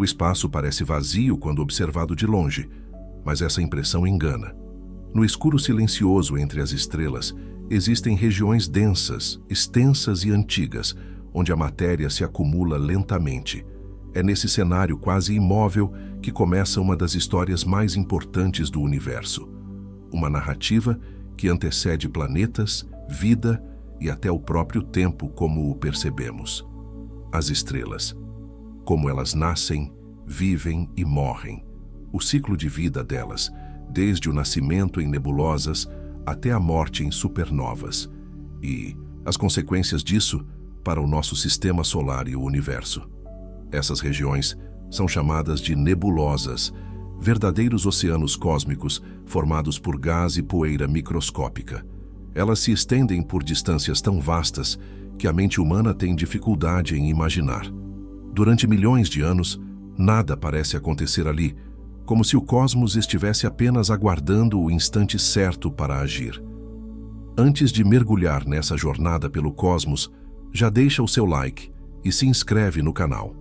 O espaço parece vazio quando observado de longe, mas essa impressão engana. No escuro silencioso entre as estrelas, existem regiões densas, extensas e antigas, onde a matéria se acumula lentamente. É nesse cenário quase imóvel que começa uma das histórias mais importantes do universo. Uma narrativa que antecede planetas, vida e até o próprio tempo como o percebemos. As estrelas. Como elas nascem, vivem e morrem. O ciclo de vida delas, desde o nascimento em nebulosas até a morte em supernovas. E as consequências disso para o nosso sistema solar e o universo. Essas regiões são chamadas de nebulosas, verdadeiros oceanos cósmicos formados por gás e poeira microscópica. Elas se estendem por distâncias tão vastas que a mente humana tem dificuldade em imaginar. Durante milhões de anos, nada parece acontecer ali, como se o cosmos estivesse apenas aguardando o instante certo para agir. Antes de mergulhar nessa jornada pelo cosmos, já deixa o seu like e se inscreve no canal.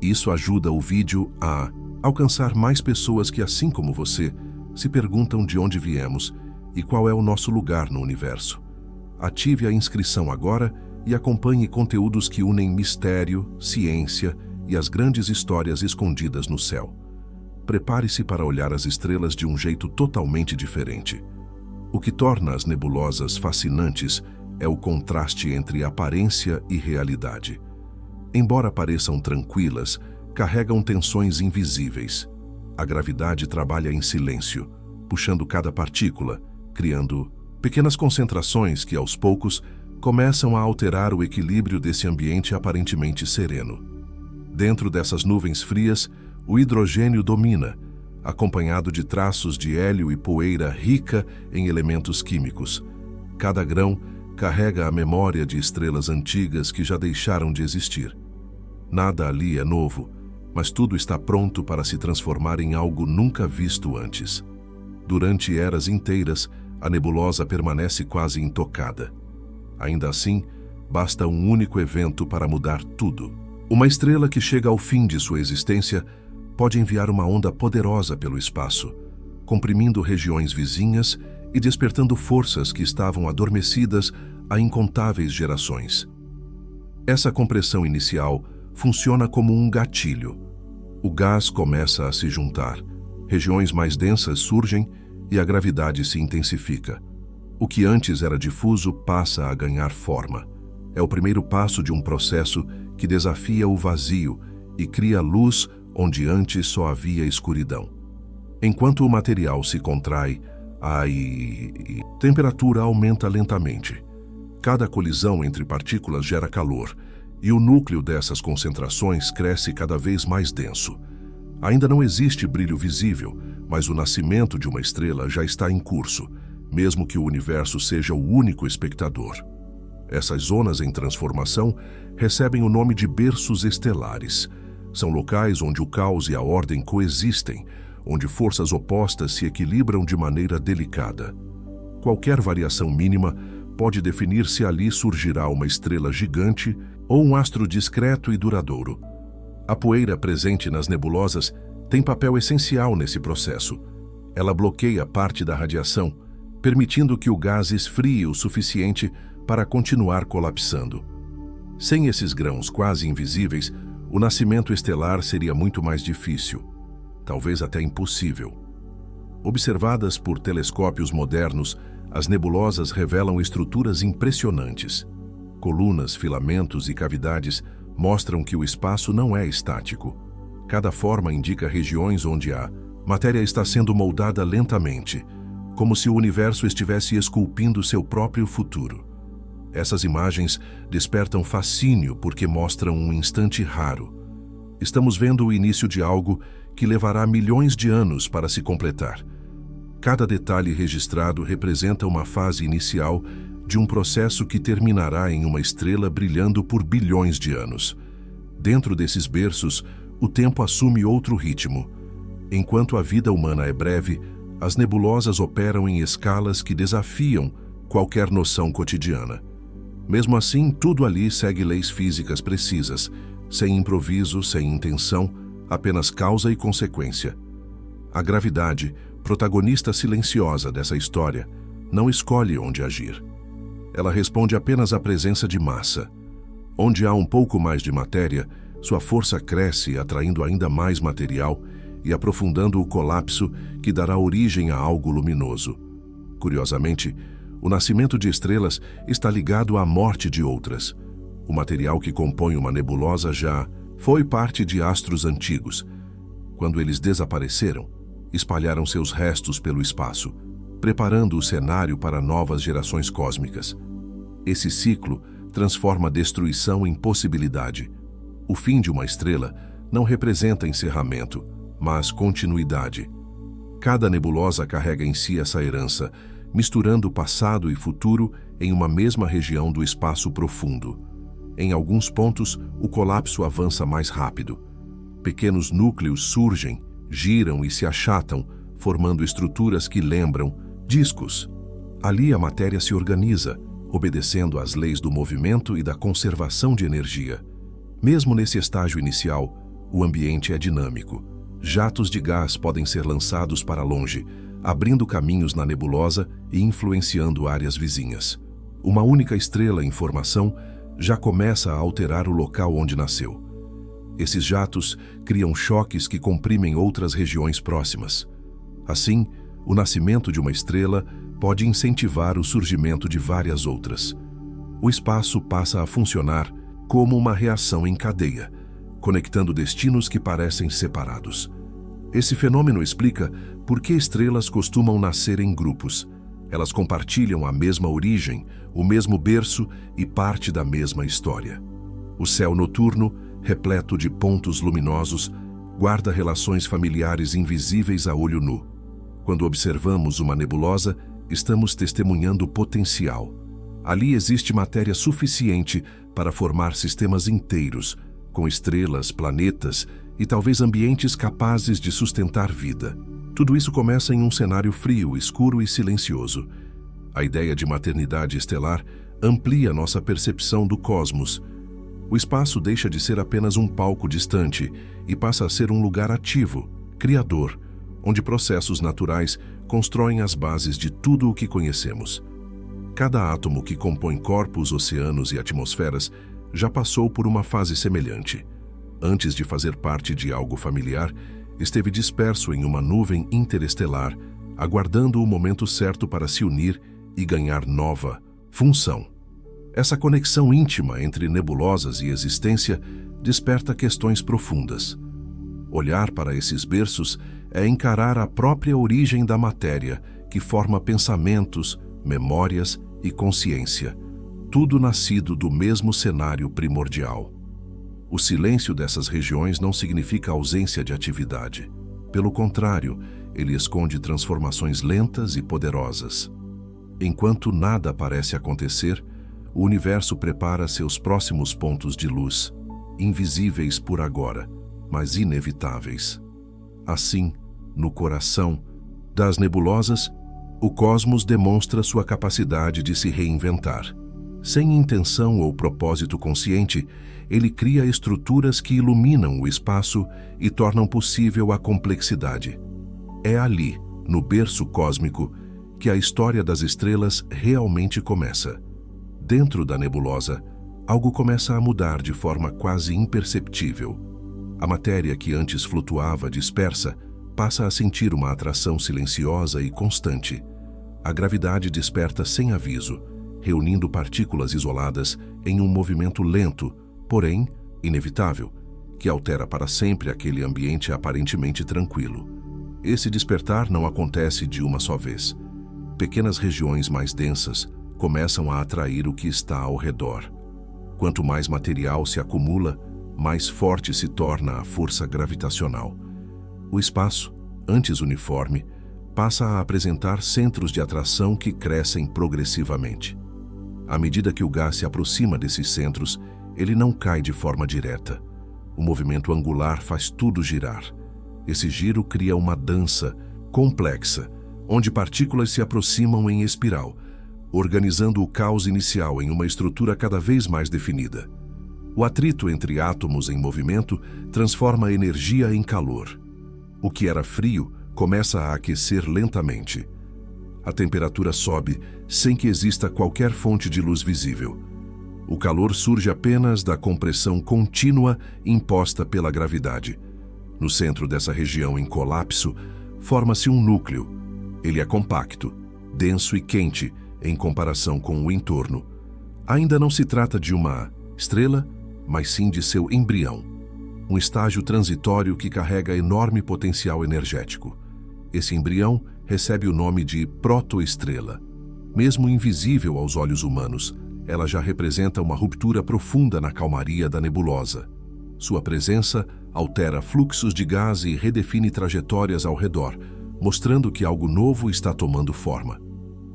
Isso ajuda o vídeo a alcançar mais pessoas que, assim como você, se perguntam de onde viemos e qual é o nosso lugar no universo. Ative a inscrição agora e acompanhe conteúdos que unem mistério, ciência e as grandes histórias escondidas no céu. Prepare-se para olhar as estrelas de um jeito totalmente diferente. O que torna as nebulosas fascinantes é o contraste entre aparência e realidade. Embora pareçam tranquilas, carregam tensões invisíveis. A gravidade trabalha em silêncio, puxando cada partícula, criando pequenas concentrações que, aos poucos, começam a alterar o equilíbrio desse ambiente aparentemente sereno. Dentro dessas nuvens frias, o hidrogênio domina, acompanhado de traços de hélio e poeira rica em elementos químicos. Cada grão carrega a memória de estrelas antigas que já deixaram de existir. Nada ali é novo, mas tudo está pronto para se transformar em algo nunca visto antes. Durante eras inteiras, a nebulosa permanece quase intocada. Ainda assim, basta um único evento para mudar tudo. Uma estrela que chega ao fim de sua existência pode enviar uma onda poderosa pelo espaço, comprimindo regiões vizinhas e despertando forças que estavam adormecidas há incontáveis gerações. Essa compressão inicial funciona como um gatilho. O gás começa a se juntar, regiões mais densas surgem e a gravidade se intensifica. O que antes era difuso passa a ganhar forma. É o primeiro passo de um processo que desafia o vazio e cria luz onde antes só havia escuridão. Enquanto o material se contrai, a temperatura aumenta lentamente. Cada colisão entre partículas gera calor, e o núcleo dessas concentrações cresce cada vez mais denso. Ainda não existe brilho visível, mas o nascimento de uma estrela já está em curso, mesmo que o universo seja o único espectador. Essas zonas em transformação recebem o nome de berços estelares. São locais onde o caos e a ordem coexistem, onde forças opostas se equilibram de maneira delicada. Qualquer variação mínima pode definir se ali surgirá uma estrela gigante ou um astro discreto e duradouro. A poeira presente nas nebulosas tem papel essencial nesse processo. Ela bloqueia parte da radiação, permitindo que o gás esfrie o suficiente para continuar colapsando. Sem esses grãos quase invisíveis, o nascimento estelar seria muito mais difícil, talvez até impossível. Observadas por telescópios modernos, as nebulosas revelam estruturas impressionantes. Colunas, filamentos e cavidades mostram que o espaço não é estático. Cada forma indica regiões onde a matéria está sendo moldada lentamente, como se o universo estivesse esculpindo seu próprio futuro. Essas imagens despertam fascínio porque mostram um instante raro. Estamos vendo o início de algo que levará milhões de anos para se completar. Cada detalhe registrado representa uma fase inicial de um processo que terminará em uma estrela brilhando por bilhões de anos. Dentro desses berços, o tempo assume outro ritmo. Enquanto a vida humana é breve, as nebulosas operam em escalas que desafiam qualquer noção cotidiana. Mesmo assim, tudo ali segue leis físicas precisas, sem improviso, sem intenção, apenas causa e consequência. A gravidade, protagonista silenciosa dessa história, não escolhe onde agir. Ela responde apenas à presença de massa. Onde há um pouco mais de matéria, sua força cresce, atraindo ainda mais material e aprofundando o colapso que dará origem a algo luminoso. Curiosamente, o nascimento de estrelas está ligado à morte de outras. O material que compõe uma nebulosa já foi parte de astros antigos. Quando eles desapareceram, espalharam seus restos pelo espaço, preparando o cenário para novas gerações cósmicas. Esse ciclo transforma destruição em possibilidade. O fim de uma estrela não representa encerramento, mas continuidade. Cada nebulosa carrega em si essa herança, misturando passado e futuro em uma mesma região do espaço profundo. Em alguns pontos, o colapso avança mais rápido. Pequenos núcleos surgem, giram e se achatam, formando estruturas que lembram discos. Ali a matéria se organiza, obedecendo às leis do movimento e da conservação de energia. Mesmo nesse estágio inicial, o ambiente é dinâmico. Jatos de gás podem ser lançados para longe, abrindo caminhos na nebulosa e influenciando áreas vizinhas. Uma única estrela em formação já começa a alterar o local onde nasceu. Esses jatos criam choques que comprimem outras regiões próximas. Assim, o nascimento de uma estrela pode incentivar o surgimento de várias outras. O espaço passa a funcionar como uma reação em cadeia, conectando destinos que parecem separados. Esse fenômeno explica por que estrelas costumam nascer em grupos. Elas compartilham a mesma origem, o mesmo berço e parte da mesma história. O céu noturno, repleto de pontos luminosos, guarda relações familiares invisíveis a olho nu. Quando observamos uma nebulosa, estamos testemunhando potencial. Ali existe matéria suficiente para formar sistemas inteiros, com estrelas, planetas e talvez ambientes capazes de sustentar vida. Tudo isso começa em um cenário frio, escuro e silencioso. A ideia de maternidade estelar amplia nossa percepção do cosmos. O espaço deixa de ser apenas um palco distante e passa a ser um lugar ativo, criador, onde processos naturais constroem as bases de tudo o que conhecemos. Cada átomo que compõe corpos, oceanos e atmosferas já passou por uma fase semelhante. Antes de fazer parte de algo familiar, esteve disperso em uma nuvem interestelar, aguardando o momento certo para se unir e ganhar nova função. Essa conexão íntima entre nebulosas e existência desperta questões profundas. Olhar para esses berços é encarar a própria origem da matéria, que forma pensamentos, memórias e consciência, tudo nascido do mesmo cenário primordial. O silêncio dessas regiões não significa ausência de atividade. Pelo contrário, ele esconde transformações lentas e poderosas. Enquanto nada parece acontecer, o universo prepara seus próximos pontos de luz, invisíveis por agora, mas inevitáveis. Assim, no coração das nebulosas, o cosmos demonstra sua capacidade de se reinventar. Sem intenção ou propósito consciente, ele cria estruturas que iluminam o espaço e tornam possível a complexidade. É ali, no berço cósmico, que a história das estrelas realmente começa. Dentro da nebulosa, algo começa a mudar de forma quase imperceptível. A matéria que antes flutuava dispersa passa a sentir uma atração silenciosa e constante. A gravidade desperta sem aviso, reunindo partículas isoladas em um movimento lento, porém inevitável, que altera para sempre aquele ambiente aparentemente tranquilo. Esse despertar não acontece de uma só vez. Pequenas regiões mais densas começam a atrair o que está ao redor. Quanto mais material se acumula, mais forte se torna a força gravitacional. O espaço, antes uniforme, passa a apresentar centros de atração que crescem progressivamente. À medida que o gás se aproxima desses centros, ele não cai de forma direta. O movimento angular faz tudo girar. Esse giro cria uma dança complexa, onde partículas se aproximam em espiral, organizando o caos inicial em uma estrutura cada vez mais definida. O atrito entre átomos em movimento transforma a energia em calor. O que era frio começa a aquecer lentamente. A temperatura sobe sem que exista qualquer fonte de luz visível. O calor surge apenas da compressão contínua imposta pela gravidade. No centro dessa região em colapso, forma-se um núcleo. Ele é compacto, denso e quente em comparação com o entorno. Ainda não se trata de uma estrela, mas sim de seu embrião, um estágio transitório que carrega enorme potencial energético. Esse embrião recebe o nome de protoestrela. Mesmo invisível aos olhos humanos, ela já representa uma ruptura profunda na calmaria da nebulosa. Sua presença altera fluxos de gás e redefine trajetórias ao redor, mostrando que algo novo está tomando forma.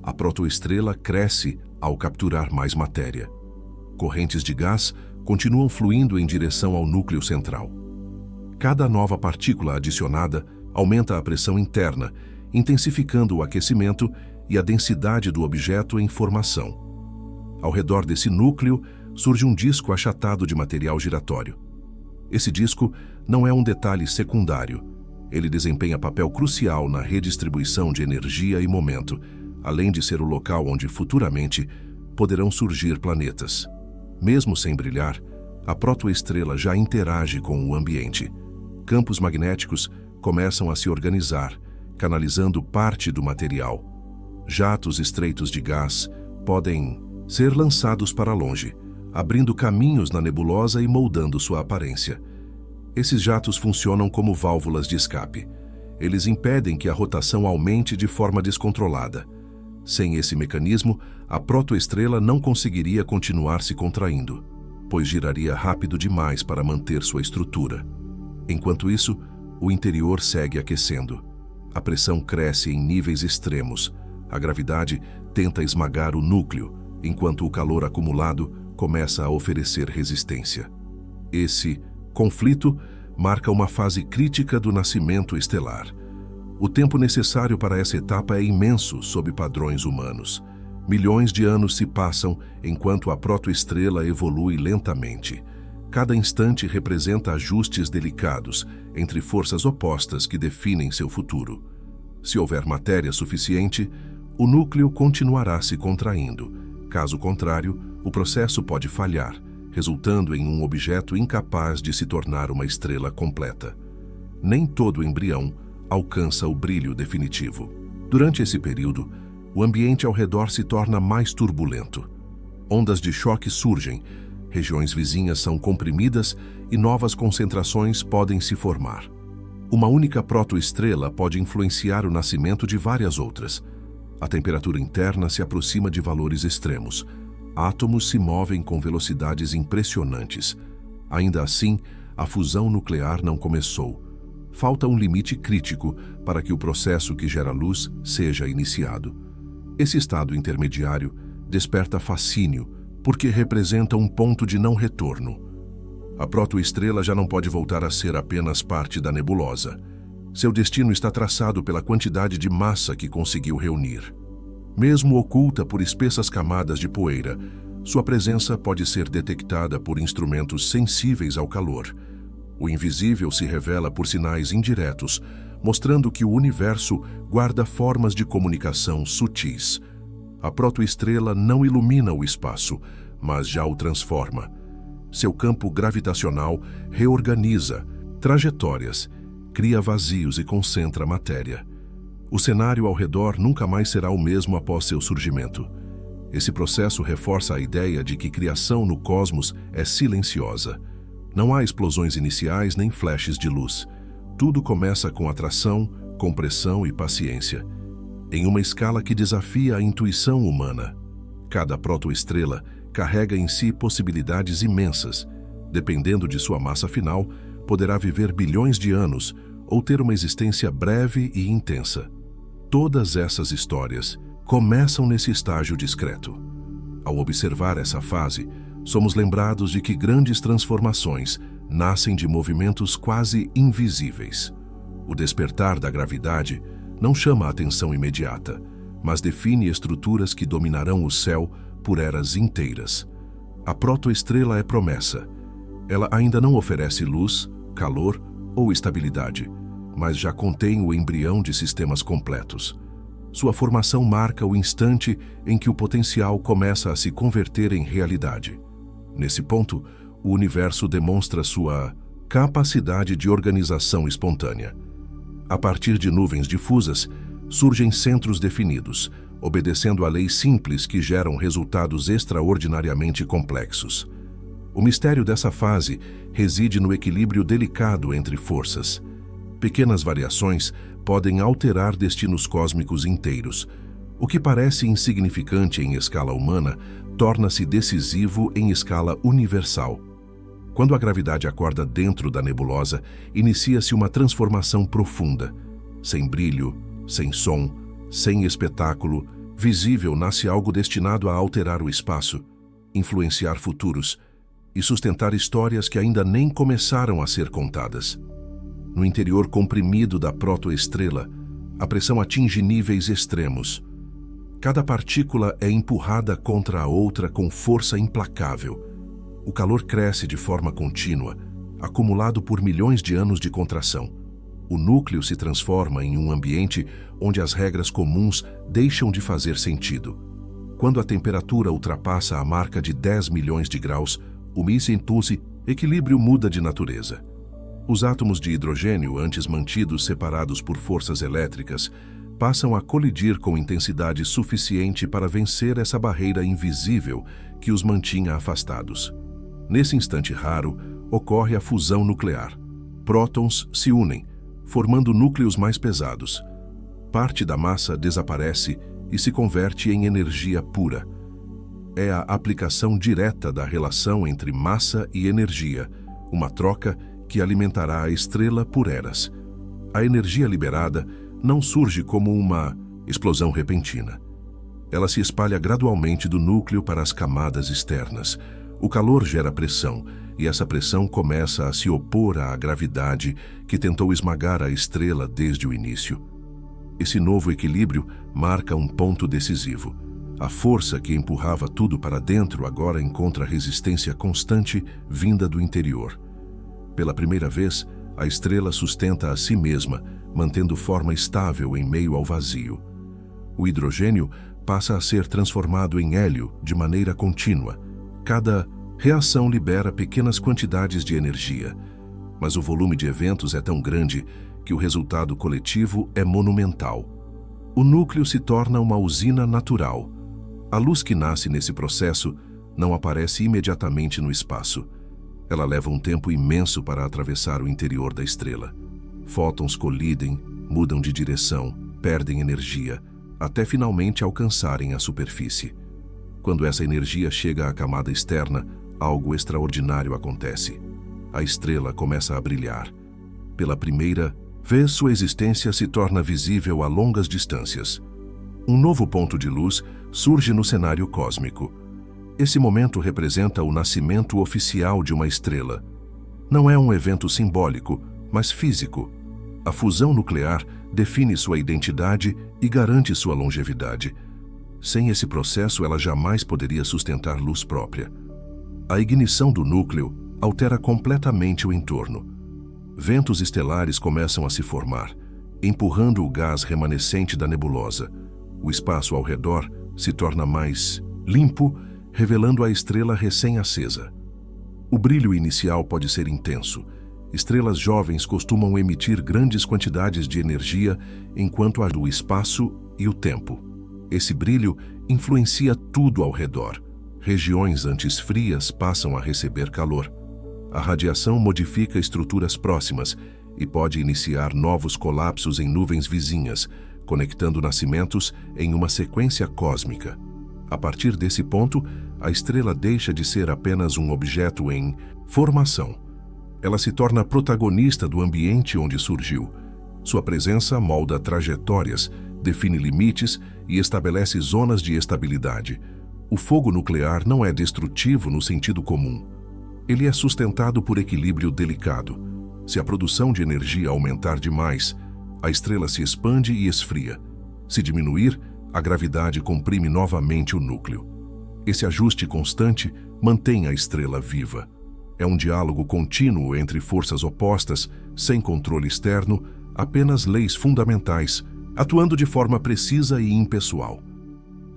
A protoestrela cresce ao capturar mais matéria. Correntes de gás continuam fluindo em direção ao núcleo central. Cada nova partícula adicionada aumenta a pressão interna, intensificando o aquecimento e a densidade do objeto em formação. Ao redor desse núcleo surge um disco achatado de material giratório. Esse disco não é um detalhe secundário. Ele desempenha papel crucial na redistribuição de energia e momento, além de ser o local onde futuramente poderão surgir planetas. Mesmo sem brilhar, a protoestrela já interage com o ambiente. Campos magnéticos começam a se organizar, canalizando parte do material. Jatos estreitos de gás podem ser lançados para longe, abrindo caminhos na nebulosa e moldando sua aparência. Esses jatos funcionam como válvulas de escape. Eles impedem que a rotação aumente de forma descontrolada. Sem esse mecanismo, a protoestrela não conseguiria continuar se contraindo, pois giraria rápido demais para manter sua estrutura. Enquanto isso, o interior segue aquecendo. A pressão cresce em níveis extremos. A gravidade tenta esmagar o núcleo, enquanto o calor acumulado começa a oferecer resistência. Esse conflito marca uma fase crítica do nascimento estelar. O tempo necessário para essa etapa é imenso sob padrões humanos. Milhões de anos se passam enquanto a protoestrela evolui lentamente. Cada instante representa ajustes delicados entre forças opostas que definem seu futuro. Se houver matéria suficiente, o núcleo continuará se contraindo. Caso contrário, o processo pode falhar, resultando em um objeto incapaz de se tornar uma estrela completa. Nem todo embrião alcança o brilho definitivo. Durante esse período, o ambiente ao redor se torna mais turbulento. Ondas de choque surgem, regiões vizinhas são comprimidas e novas concentrações podem se formar. Uma única protoestrela pode influenciar o nascimento de várias outras. A temperatura interna se aproxima de valores extremos. Átomos se movem com velocidades impressionantes. Ainda assim, a fusão nuclear não começou. Falta um limite crítico para que o processo que gera luz seja iniciado. Esse estado intermediário desperta fascínio, porque representa um ponto de não retorno. A protoestrela já não pode voltar a ser apenas parte da nebulosa. Seu destino está traçado pela quantidade de massa que conseguiu reunir. Mesmo oculta por espessas camadas de poeira, sua presença pode ser detectada por instrumentos sensíveis ao calor. O invisível se revela por sinais indiretos, mostrando que o universo guarda formas de comunicação sutis. A protoestrela não ilumina o espaço, mas já o transforma. Seu campo gravitacional reorganiza trajetórias, cria vazios e concentra matéria. O cenário ao redor nunca mais será o mesmo após seu surgimento. Esse processo reforça a ideia de que criação no cosmos é silenciosa. Não há explosões iniciais nem flashes de luz. Tudo começa com atração, compressão e paciência. Em uma escala que desafia a intuição humana. Cada protoestrela carrega em si possibilidades imensas. Dependendo de sua massa final, poderá viver bilhões de anos ou ter uma existência breve e intensa. Todas essas histórias começam nesse estágio discreto. Ao observar essa fase, somos lembrados de que grandes transformações nascem de movimentos quase invisíveis. O despertar da gravidade não chama a atenção imediata, mas define estruturas que dominarão o céu por eras inteiras. A protoestrela é promessa. Ela ainda não oferece luz, calor ou estabilidade, mas já contém o embrião de sistemas completos. Sua formação marca o instante em que o potencial começa a se converter em realidade. Nesse ponto, o universo demonstra sua capacidade de organização espontânea. A partir de nuvens difusas, surgem centros definidos, obedecendo a leis simples que geram resultados extraordinariamente complexos. O mistério dessa fase reside no equilíbrio delicado entre forças. Pequenas variações podem alterar destinos cósmicos inteiros. O que parece insignificante em escala humana torna-se decisivo em escala universal. Quando a gravidade acorda dentro da nebulosa, inicia-se uma transformação profunda. Sem brilho, sem som, sem espetáculo, visível nasce algo destinado a alterar o espaço, influenciar futuros e sustentar histórias que ainda nem começaram a ser contadas. No interior comprimido da protoestrela, a pressão atinge níveis extremos. Cada partícula é empurrada contra a outra com força implacável. O calor cresce de forma contínua, acumulado por milhões de anos de contração. O núcleo se transforma em um ambiente onde as regras comuns deixam de fazer sentido. Quando a temperatura ultrapassa a marca de 10 milhões de graus, o equilíbrio muda de natureza. Os átomos de hidrogênio, antes mantidos separados por forças elétricas, passam a colidir com intensidade suficiente para vencer essa barreira invisível que os mantinha afastados. Nesse instante raro, ocorre a fusão nuclear. Prótons se unem, formando núcleos mais pesados. Parte da massa desaparece e se converte em energia pura. É a aplicação direta da relação entre massa e energia, uma troca que alimentará a estrela por eras. A energia liberada não surge como uma explosão repentina. Ela se espalha gradualmente do núcleo para as camadas externas. O calor gera pressão, e essa pressão começa a se opor à gravidade que tentou esmagar a estrela desde o início. Esse novo equilíbrio marca um ponto decisivo. A força que empurrava tudo para dentro agora encontra resistência constante vinda do interior. Pela primeira vez, a estrela sustenta a si mesma, mantendo forma estável em meio ao vazio. O hidrogênio passa a ser transformado em hélio de maneira contínua. Cada reação libera pequenas quantidades de energia, mas o volume de eventos é tão grande que o resultado coletivo é monumental. O núcleo se torna uma usina natural. A luz que nasce nesse processo não aparece imediatamente no espaço. Ela leva um tempo imenso para atravessar o interior da estrela. Fótons colidem, mudam de direção, perdem energia, até finalmente alcançarem a superfície. Quando essa energia chega à camada externa, algo extraordinário acontece. A estrela começa a brilhar. Pela primeira vez, sua existência se torna visível a longas distâncias. Um novo ponto de luz surge no cenário cósmico. Esse momento representa o nascimento oficial de uma estrela. Não é um evento simbólico, mas físico. A fusão nuclear define sua identidade e garante sua longevidade. Sem esse processo, ela jamais poderia sustentar luz própria. A ignição do núcleo altera completamente o entorno. Ventos estelares começam a se formar, empurrando o gás remanescente da nebulosa. O espaço ao redor se torna mais limpo, revelando a estrela recém-acesa. O brilho inicial pode ser intenso. Estrelas jovens costumam emitir grandes quantidades de energia enquanto há o espaço e o tempo. Esse brilho influencia tudo ao redor. Regiões antes frias passam a receber calor. A radiação modifica estruturas próximas e pode iniciar novos colapsos em nuvens vizinhas, conectando nascimentos em uma sequência cósmica. A partir desse ponto, a estrela deixa de ser apenas um objeto em formação. Ela se torna protagonista do ambiente onde surgiu. Sua presença molda trajetórias, define limites e estabelece zonas de estabilidade. O fogo nuclear não é destrutivo no sentido comum. Ele é sustentado por equilíbrio delicado. Se a produção de energia aumentar demais, a estrela se expande e esfria. Se diminuir, a gravidade comprime novamente o núcleo. Esse ajuste constante mantém a estrela viva. É um diálogo contínuo entre forças opostas, sem controle externo, apenas leis fundamentais, atuando de forma precisa e impessoal.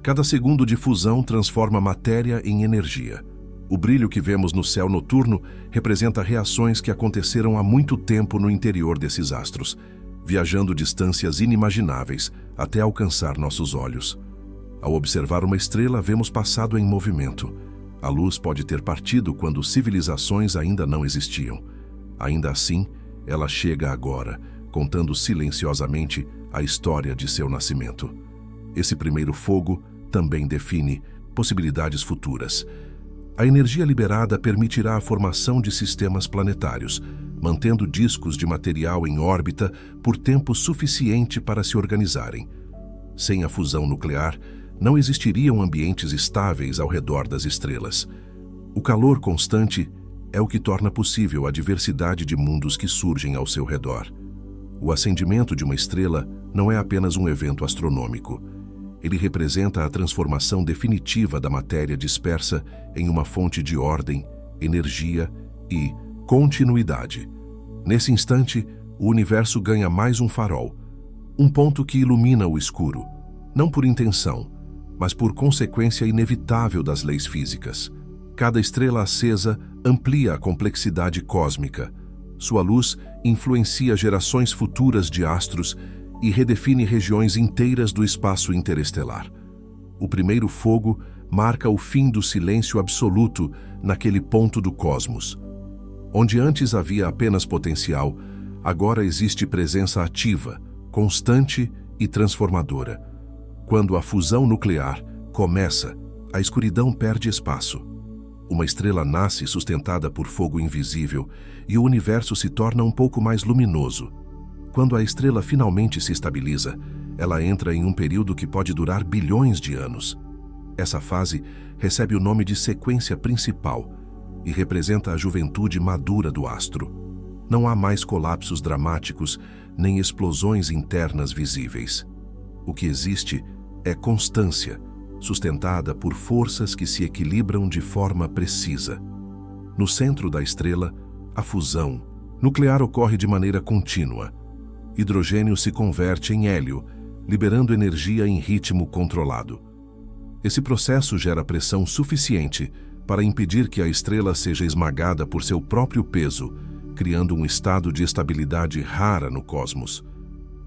Cada segundo de fusão transforma matéria em energia. O brilho que vemos no céu noturno representa reações que aconteceram há muito tempo no interior desses astros, viajando distâncias inimagináveis até alcançar nossos olhos. Ao observar uma estrela, vemos passado em movimento. A luz pode ter partido quando civilizações ainda não existiam. Ainda assim, ela chega agora, contando silenciosamente a história de seu nascimento. Esse primeiro fogo também define possibilidades futuras. A energia liberada permitirá a formação de sistemas planetários, mantendo discos de material em órbita por tempo suficiente para se organizarem. Sem a fusão nuclear, não existiriam ambientes estáveis ao redor das estrelas. O calor constante é o que torna possível a diversidade de mundos que surgem ao seu redor. O acendimento de uma estrela não é apenas um evento astronômico. Ele representa a transformação definitiva da matéria dispersa em uma fonte de ordem, energia e continuidade. Nesse instante, o universo ganha mais um farol, um ponto que ilumina o escuro, não por intenção, mas por consequência inevitável das leis físicas. Cada estrela acesa amplia a complexidade cósmica. Sua luz influencia gerações futuras de astros e redefine regiões inteiras do espaço interestelar. O primeiro fogo marca o fim do silêncio absoluto naquele ponto do cosmos. Onde antes havia apenas potencial, agora existe presença ativa, constante e transformadora. Quando a fusão nuclear começa, a escuridão perde espaço. Uma estrela nasce sustentada por fogo invisível e o universo se torna um pouco mais luminoso. Quando a estrela finalmente se estabiliza, ela entra em um período que pode durar bilhões de anos. Essa fase recebe o nome de sequência principal e representa a juventude madura do astro. Não há mais colapsos dramáticos nem explosões internas visíveis. O que existe é constância, sustentada por forças que se equilibram de forma precisa. No centro da estrela, a fusão nuclear ocorre de maneira contínua. Hidrogênio se converte em hélio, liberando energia em ritmo controlado. Esse processo gera pressão suficiente para impedir que a estrela seja esmagada por seu próprio peso, criando um estado de estabilidade rara no cosmos.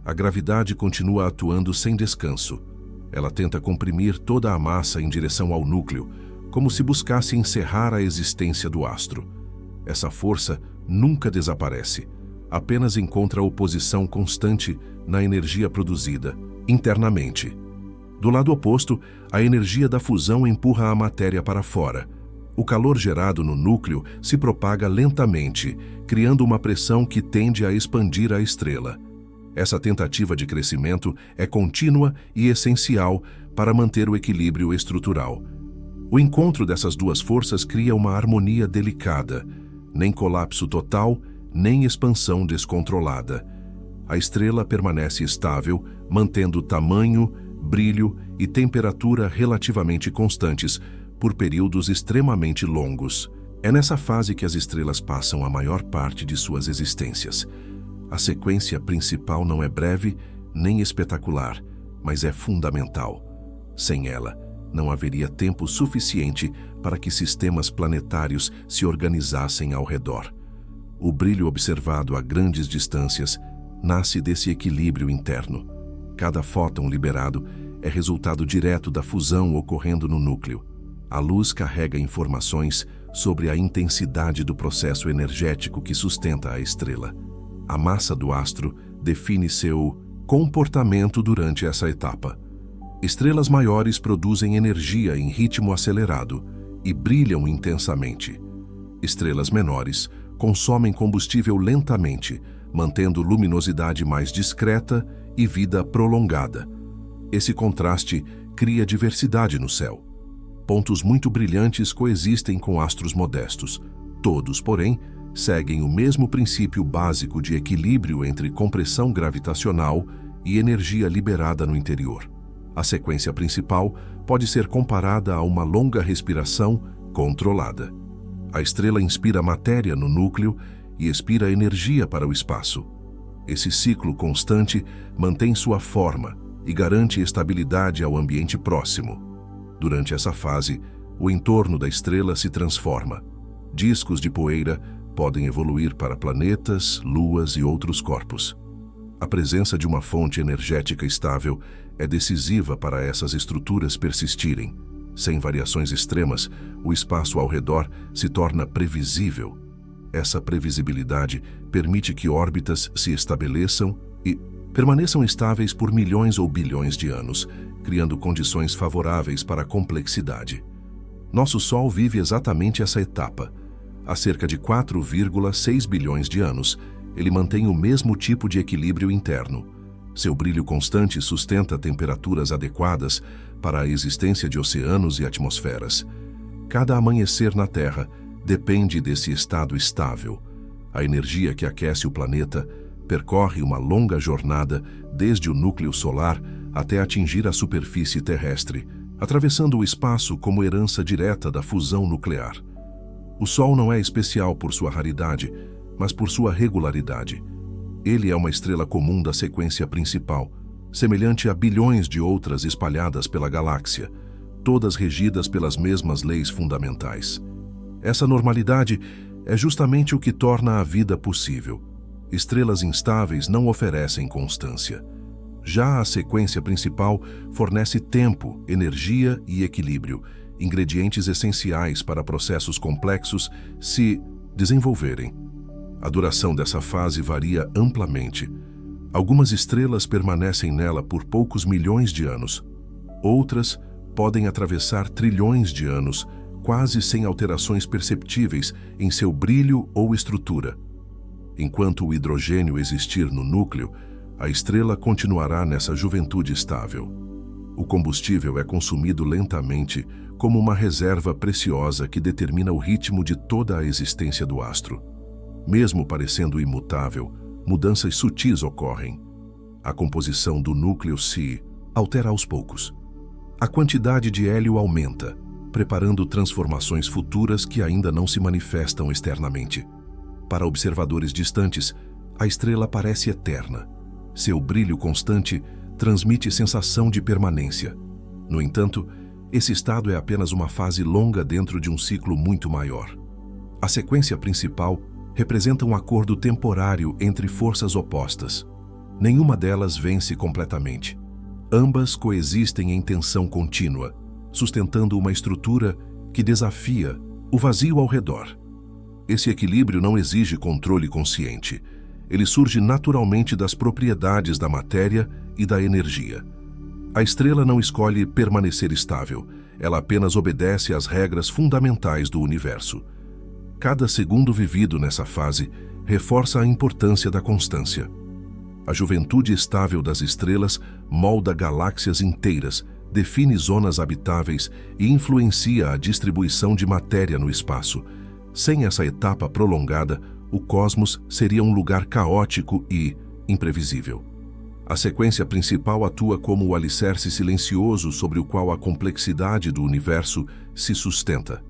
A gravidade continua atuando sem descanso. Ela tenta comprimir toda a massa em direção ao núcleo, como se buscasse encerrar a existência do astro. Essa força nunca desaparece, apenas encontra oposição constante na energia produzida, internamente. Do lado oposto, a energia da fusão empurra a matéria para fora. O calor gerado no núcleo se propaga lentamente, criando uma pressão que tende a expandir a estrela. Essa tentativa de crescimento é contínua e essencial para manter o equilíbrio estrutural. O encontro dessas duas forças cria uma harmonia delicada, nem colapso total, nem expansão descontrolada. A estrela permanece estável, mantendo tamanho, brilho e temperatura relativamente constantes por períodos extremamente longos. É nessa fase que as estrelas passam a maior parte de suas existências. A sequência principal não é breve nem espetacular, mas é fundamental. Sem ela, não haveria tempo suficiente para que sistemas planetários se organizassem ao redor. O brilho observado a grandes distâncias nasce desse equilíbrio interno. Cada fóton liberado é resultado direto da fusão ocorrendo no núcleo. A luz carrega informações sobre a intensidade do processo energético que sustenta a estrela. A massa do astro define seu comportamento durante essa etapa. Estrelas maiores produzem energia em ritmo acelerado e brilham intensamente. Estrelas menores consomem combustível lentamente, mantendo luminosidade mais discreta e vida prolongada. Esse contraste cria diversidade no céu. Pontos muito brilhantes coexistem com astros modestos. Todos, porém, seguem o mesmo princípio básico de equilíbrio entre compressão gravitacional e energia liberada no interior. A sequência principal pode ser comparada a uma longa respiração controlada. A estrela inspira matéria no núcleo e expira energia para o espaço. Esse ciclo constante mantém sua forma e garante estabilidade ao ambiente próximo. Durante essa fase, o entorno da estrela se transforma. Discos de poeira podem evoluir para planetas, luas e outros corpos. A presença de uma fonte energética estável é decisiva para essas estruturas persistirem. Sem variações extremas, o espaço ao redor se torna previsível. Essa previsibilidade permite que órbitas se estabeleçam e permaneçam estáveis por milhões ou bilhões de anos, criando condições favoráveis para a complexidade. Nosso Sol vive exatamente essa etapa. Há cerca de 4,6 bilhões de anos, ele mantém o mesmo tipo de equilíbrio interno. Seu brilho constante sustenta temperaturas adequadas para a existência de oceanos e atmosferas. Cada amanhecer na Terra depende desse estado estável. A energia que aquece o planeta percorre uma longa jornada desde o núcleo solar até atingir a superfície terrestre, atravessando o espaço como herança direta da fusão nuclear. O Sol não é especial por sua raridade, mas por sua regularidade. Ele é uma estrela comum da sequência principal, semelhante a bilhões de outras espalhadas pela galáxia, todas regidas pelas mesmas leis fundamentais. Essa normalidade é justamente o que torna a vida possível. Estrelas instáveis não oferecem constância. Já a sequência principal fornece tempo, energia e equilíbrio, ingredientes essenciais para processos complexos se desenvolverem. A duração dessa fase varia amplamente. Algumas estrelas permanecem nela por poucos milhões de anos. Outras podem atravessar trilhões de anos, quase sem alterações perceptíveis em seu brilho ou estrutura. Enquanto o hidrogênio existir no núcleo, a estrela continuará nessa juventude estável. O combustível é consumido lentamente como uma reserva preciosa que determina o ritmo de toda a existência do astro. Mesmo parecendo imutável, mudanças sutis ocorrem. A composição do núcleo se altera aos poucos. A quantidade de hélio aumenta, preparando transformações futuras que ainda não se manifestam externamente. Para observadores distantes, a estrela parece eterna. Seu brilho constante transmite sensação de permanência. No entanto, esse estado é apenas uma fase longa dentro de um ciclo muito maior. A sequência principal representa um acordo temporário entre forças opostas. Nenhuma delas vence completamente. Ambas coexistem em tensão contínua, sustentando uma estrutura que desafia o vazio ao redor. Esse equilíbrio não exige controle consciente. Ele surge naturalmente das propriedades da matéria e da energia. A estrela não escolhe permanecer estável, ela apenas obedece às regras fundamentais do universo. Cada segundo vivido nessa fase reforça a importância da constância. A juventude estável das estrelas molda galáxias inteiras, define zonas habitáveis e influencia a distribuição de matéria no espaço. Sem essa etapa prolongada, o cosmos seria um lugar caótico e imprevisível. A sequência principal atua como o alicerce silencioso sobre o qual a complexidade do universo se sustenta.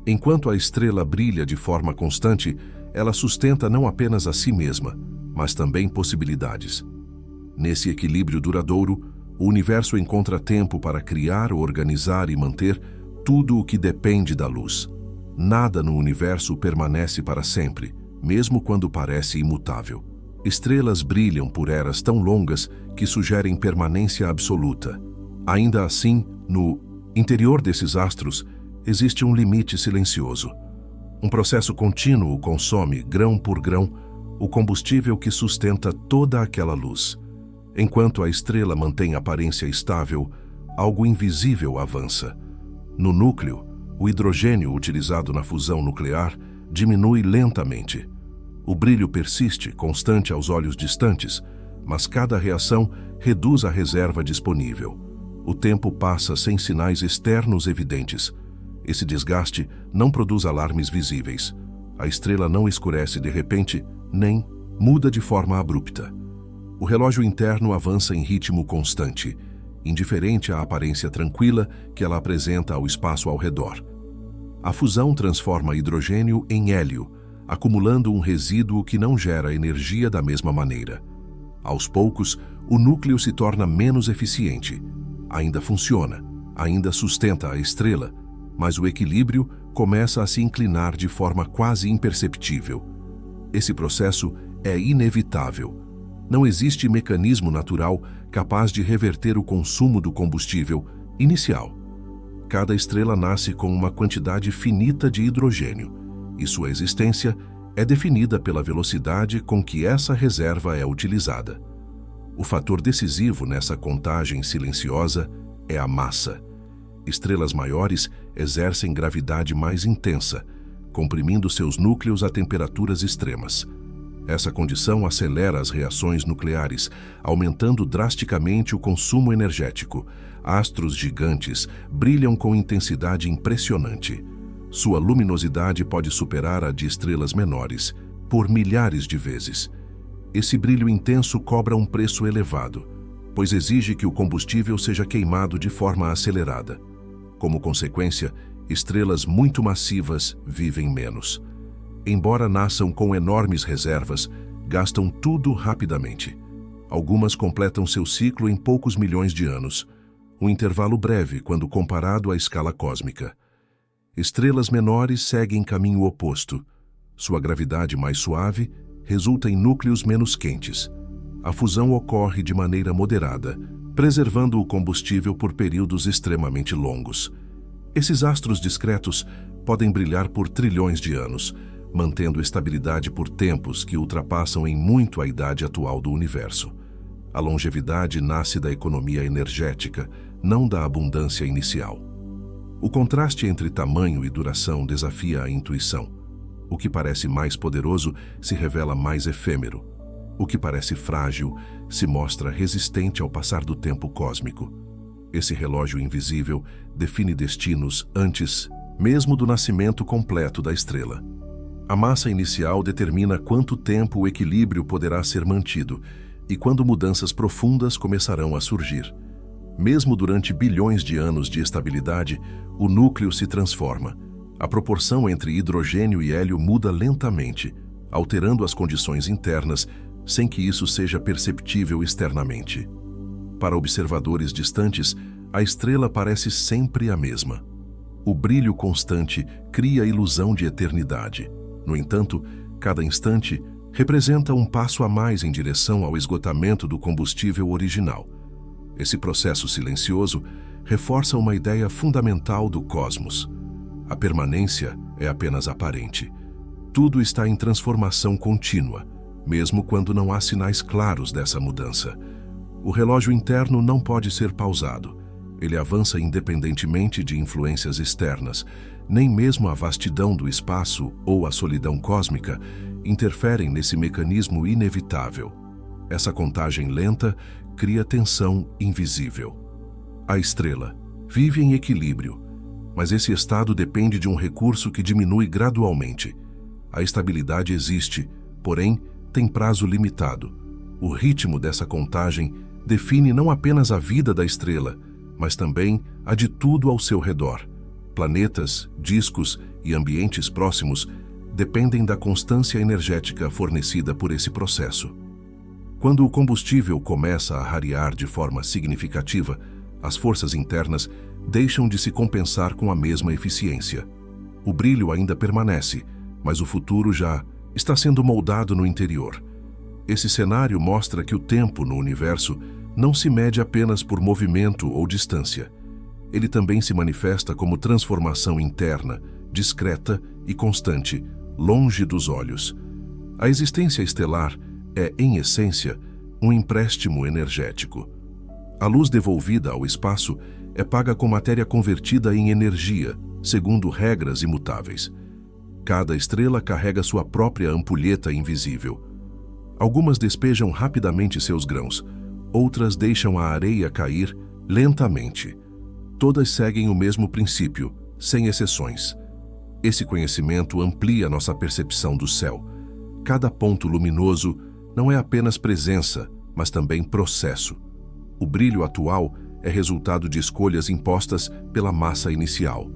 Enquanto a estrela brilha de forma constante, ela sustenta não apenas a si mesma, mas também possibilidades. Nesse equilíbrio duradouro, o universo encontra tempo para criar, organizar e manter tudo o que depende da luz. Nada no universo permanece para sempre, mesmo quando parece imutável. Estrelas brilham por eras tão longas que sugerem permanência absoluta. Ainda assim, no interior desses astros, existe um limite silencioso. Um processo contínuo consome, grão por grão, o combustível que sustenta toda aquela luz. Enquanto a estrela mantém aparência estável, algo invisível avança. No núcleo, o hidrogênio utilizado na fusão nuclear diminui lentamente. O brilho persiste, constante aos olhos distantes, mas cada reação reduz a reserva disponível. O tempo passa sem sinais externos evidentes. Esse desgaste não produz alarmes visíveis. A estrela não escurece de repente, nem muda de forma abrupta. O relógio interno avança em ritmo constante, indiferente à aparência tranquila que ela apresenta ao espaço ao redor. A fusão transforma hidrogênio em hélio, acumulando um resíduo que não gera energia da mesma maneira. Aos poucos, o núcleo se torna menos eficiente. Ainda funciona, ainda sustenta a estrela, mas o equilíbrio começa a se inclinar de forma quase imperceptível. Esse processo é inevitável. Não existe mecanismo natural capaz de reverter o consumo do combustível inicial. Cada estrela nasce com uma quantidade finita de hidrogênio, e sua existência é definida pela velocidade com que essa reserva é utilizada. O fator decisivo nessa contagem silenciosa é a massa. Estrelas maiores exercem gravidade mais intensa, comprimindo seus núcleos a temperaturas extremas. Essa condição acelera as reações nucleares, aumentando drasticamente o consumo energético. Astros gigantes brilham com intensidade impressionante. Sua luminosidade pode superar a de estrelas menores, por milhares de vezes. Esse brilho intenso cobra um preço elevado, pois exige que o combustível seja queimado de forma acelerada. Como consequência, estrelas muito massivas vivem menos. Embora nasçam com enormes reservas, gastam tudo rapidamente. Algumas completam seu ciclo em poucos milhões de anos, um intervalo breve quando comparado à escala cósmica. Estrelas menores seguem caminho oposto. Sua gravidade mais suave resulta em núcleos menos quentes. A fusão ocorre de maneira moderada, preservando o combustível por períodos extremamente longos. Esses astros discretos podem brilhar por trilhões de anos, mantendo estabilidade por tempos que ultrapassam em muito a idade atual do universo. A longevidade nasce da economia energética, não da abundância inicial. O contraste entre tamanho e duração desafia a intuição. O que parece mais poderoso se revela mais efêmero. O que parece frágil se mostra resistente ao passar do tempo cósmico. Esse relógio invisível define destinos antes mesmo do nascimento completo da estrela. A massa inicial determina quanto tempo o equilíbrio poderá ser mantido e quando mudanças profundas começarão a surgir. Mesmo durante bilhões de anos de estabilidade, o núcleo se transforma. A proporção entre hidrogênio e hélio muda lentamente, alterando as condições internas sem que isso seja perceptível externamente. Para observadores distantes, a estrela parece sempre a mesma. O brilho constante cria a ilusão de eternidade. No entanto, cada instante representa um passo a mais em direção ao esgotamento do combustível original. Esse processo silencioso reforça uma ideia fundamental do cosmos. A permanência é apenas aparente. Tudo está em transformação contínua, mesmo quando não há sinais claros dessa mudança. O relógio interno não pode ser pausado. Ele avança independentemente de influências externas. Nem mesmo a vastidão do espaço ou a solidão cósmica interferem nesse mecanismo inevitável. Essa contagem lenta cria tensão invisível. A estrela vive em equilíbrio, mas esse estado depende de um recurso que diminui gradualmente. A estabilidade existe, porém, tem prazo limitado. O ritmo dessa contagem define não apenas a vida da estrela, mas também a de tudo ao seu redor. Planetas, discos e ambientes próximos dependem da constância energética fornecida por esse processo. Quando o combustível começa a rarear de forma significativa, as forças internas deixam de se compensar com a mesma eficiência. O brilho ainda permanece, mas o futuro já está sendo moldado no interior. Esse cenário mostra que o tempo no universo não se mede apenas por movimento ou distância. Ele também se manifesta como transformação interna, discreta e constante, longe dos olhos. A existência estelar é, em essência, um empréstimo energético. A luz devolvida ao espaço é paga com matéria convertida em energia, segundo regras imutáveis. Cada estrela carrega sua própria ampulheta invisível. Algumas despejam rapidamente seus grãos, outras deixam a areia cair lentamente. Todas seguem o mesmo princípio, sem exceções. Esse conhecimento amplia nossa percepção do céu. Cada ponto luminoso não é apenas presença, mas também processo. O brilho atual é resultado de escolhas impostas pela massa inicial.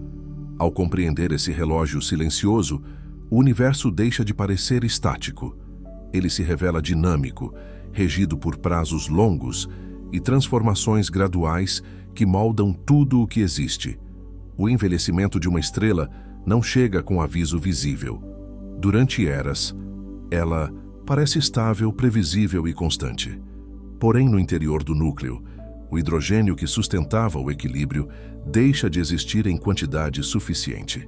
Ao compreender esse relógio silencioso, o universo deixa de parecer estático. Ele se revela dinâmico, regido por prazos longos e transformações graduais que moldam tudo o que existe. O envelhecimento de uma estrela não chega com aviso visível. Durante eras, ela parece estável, previsível e constante. Porém, no interior do núcleo, o hidrogênio que sustentava o equilíbrio deixa de existir em quantidade suficiente.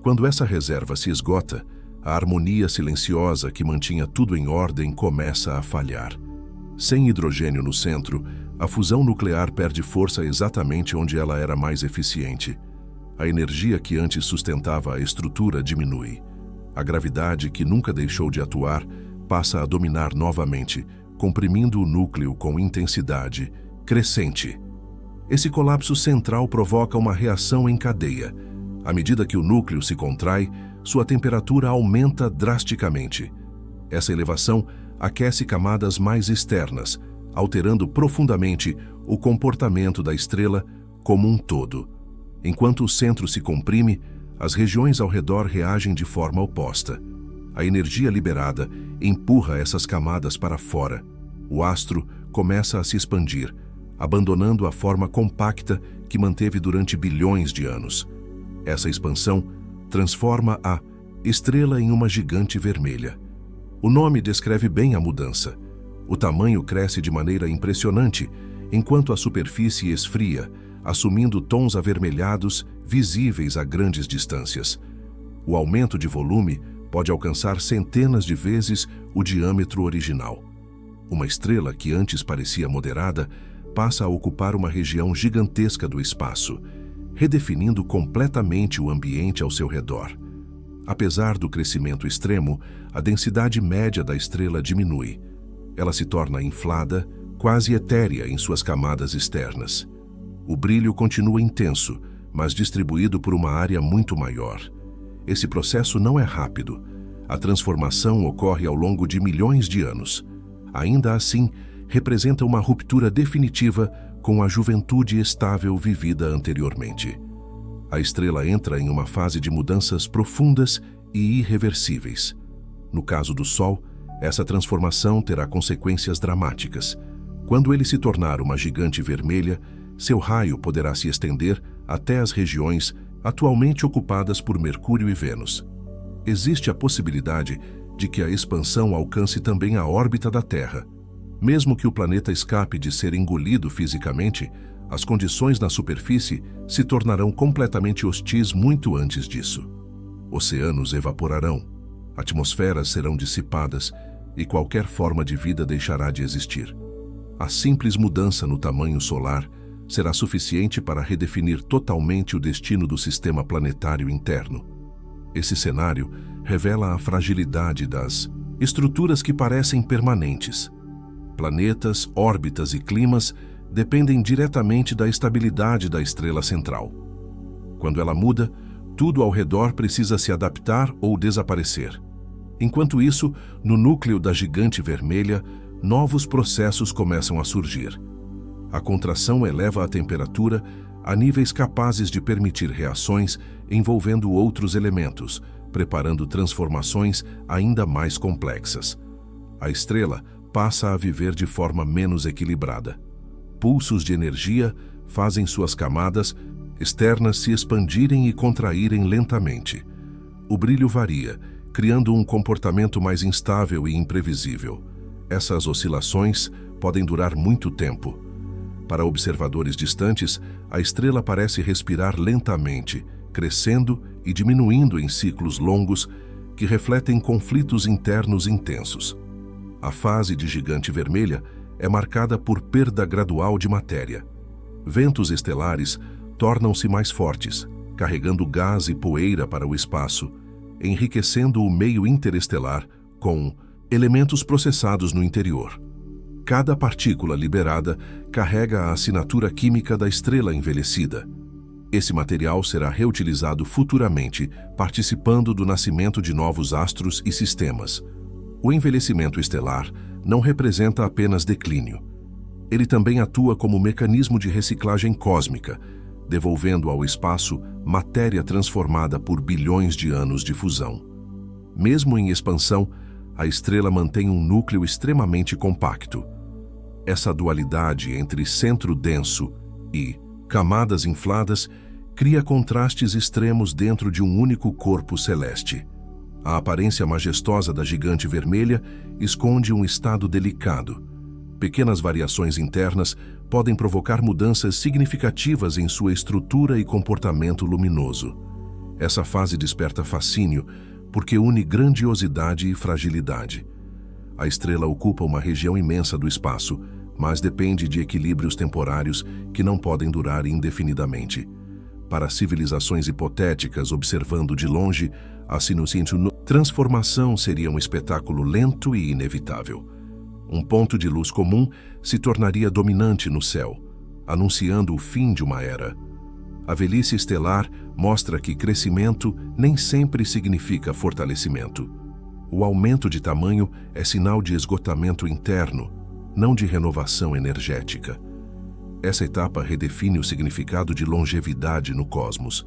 Quando essa reserva se esgota, a harmonia silenciosa que mantinha tudo em ordem começa a falhar. Sem hidrogênio no centro, a fusão nuclear perde força exatamente onde ela era mais eficiente. A energia que antes sustentava a estrutura diminui. A gravidade, que nunca deixou de atuar, passa a dominar novamente, comprimindo o núcleo com intensidade crescente. Esse colapso central provoca uma reação em cadeia. À medida que o núcleo se contrai, sua temperatura aumenta drasticamente. Essa elevação aquece camadas mais externas, alterando profundamente o comportamento da estrela como um todo. Enquanto o centro se comprime, as regiões ao redor reagem de forma oposta. A energia liberada empurra essas camadas para fora. O astro começa a se expandir, abandonando a forma compacta que manteve durante bilhões de anos. Essa expansão transforma a estrela em uma gigante vermelha. O nome descreve bem a mudança. O tamanho cresce de maneira impressionante, enquanto a superfície esfria, assumindo tons avermelhados visíveis a grandes distâncias. O aumento de volume pode alcançar centenas de vezes o diâmetro original. Uma estrela que antes parecia moderada passa a ocupar uma região gigantesca do espaço, redefinindo completamente o ambiente ao seu redor. Apesar do crescimento extremo, a densidade média da estrela diminui. Ela se torna inflada, quase etérea em suas camadas externas. O brilho continua intenso, mas distribuído por uma área muito maior. Esse processo não é rápido. A transformação ocorre ao longo de milhões de anos. Ainda assim, representa uma ruptura definitiva com a juventude estável vivida anteriormente. A estrela entra em uma fase de mudanças profundas e irreversíveis. No caso do Sol, essa transformação terá consequências dramáticas. Quando ele se tornar uma gigante vermelha, seu raio poderá se estender até as regiões atualmente ocupadas por Mercúrio e Vênus. Existe a possibilidade de que a expansão alcance também a órbita da Terra. Mesmo que o planeta escape de ser engolido fisicamente, as condições na superfície se tornarão completamente hostis muito antes disso. Oceanos evaporarão, atmosferas serão dissipadas e qualquer forma de vida deixará de existir. A simples mudança no tamanho solar será suficiente para redefinir totalmente o destino do sistema planetário interno. Esse cenário revela a fragilidade das estruturas que parecem permanentes. Planetas, órbitas e climas dependem diretamente da estabilidade da estrela central. Quando ela muda, tudo ao redor precisa se adaptar ou desaparecer. Enquanto isso, no núcleo da gigante vermelha, novos processos começam a surgir. A contração eleva a temperatura a níveis capazes de permitir reações envolvendo outros elementos, preparando transformações ainda mais complexas. A estrela passa a viver de forma menos equilibrada. Pulsos de energia fazem suas camadas externas se expandirem e contraírem lentamente. O brilho varia, criando um comportamento mais instável e imprevisível. Essas oscilações podem durar muito tempo. Para observadores distantes, a estrela parece respirar lentamente, crescendo e diminuindo em ciclos longos que refletem conflitos internos intensos. A fase de gigante vermelha é marcada por perda gradual de matéria. Ventos estelares tornam-se mais fortes, carregando gás e poeira para o espaço, enriquecendo o meio interestelar com elementos processados no interior. Cada partícula liberada carrega a assinatura química da estrela envelhecida. Esse material será reutilizado futuramente, participando do nascimento de novos astros e sistemas. O envelhecimento estelar não representa apenas declínio. Ele também atua como mecanismo de reciclagem cósmica, devolvendo ao espaço matéria transformada por bilhões de anos de fusão. Mesmo em expansão, a estrela mantém um núcleo extremamente compacto. Essa dualidade entre centro denso e camadas infladas cria contrastes extremos dentro de um único corpo celeste. A aparência majestosa da gigante vermelha esconde um estado delicado. Pequenas variações internas podem provocar mudanças significativas em sua estrutura e comportamento luminoso. Essa fase desperta fascínio porque une grandiosidade e fragilidade. A estrela ocupa uma região imensa do espaço, mas depende de equilíbrios temporários que não podem durar indefinidamente. Para civilizações hipotéticas observando de longe, a transformação seria um espetáculo lento e inevitável. Um ponto de luz comum se tornaria dominante no céu, anunciando o fim de uma era. A velhice estelar mostra que crescimento nem sempre significa fortalecimento. O aumento de tamanho é sinal de esgotamento interno, não de renovação energética. Essa etapa redefine o significado de longevidade no cosmos.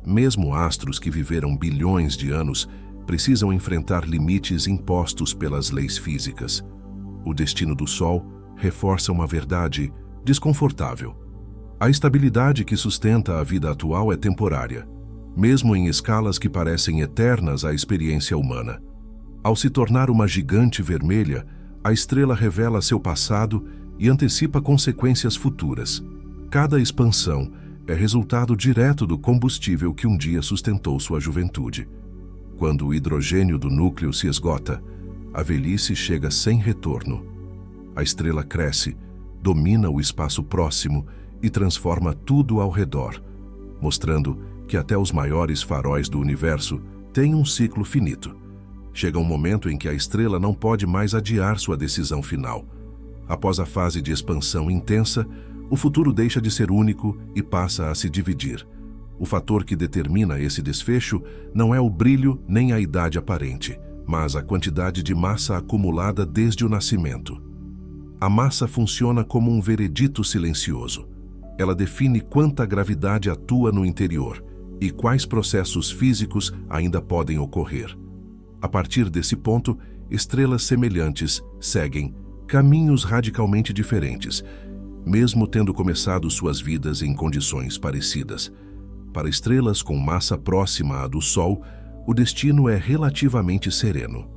Mesmo astros que viveram bilhões de anos precisam enfrentar limites impostos pelas leis físicas. O destino do Sol reforça uma verdade desconfortável. A estabilidade que sustenta a vida atual é temporária, mesmo em escalas que parecem eternas à experiência humana. Ao se tornar uma gigante vermelha, a estrela revela seu passado e antecipa consequências futuras. Cada expansão é resultado direto do combustível que um dia sustentou sua juventude. Quando o hidrogênio do núcleo se esgota, a velhice chega sem retorno. A estrela cresce, domina o espaço próximo e transforma tudo ao redor, mostrando que até os maiores faróis do universo têm um ciclo finito. Chega um momento em que a estrela não pode mais adiar sua decisão final. Após a fase de expansão intensa, o futuro deixa de ser único e passa a se dividir. O fator que determina esse desfecho não é o brilho nem a idade aparente, mas a quantidade de massa acumulada desde o nascimento. A massa funciona como um veredito silencioso. Ela define quanta gravidade atua no interior e quais processos físicos ainda podem ocorrer. A partir desse ponto, estrelas semelhantes seguem caminhos radicalmente diferentes, mesmo tendo começado suas vidas em condições parecidas. Para estrelas com massa próxima à do Sol, o destino é relativamente sereno.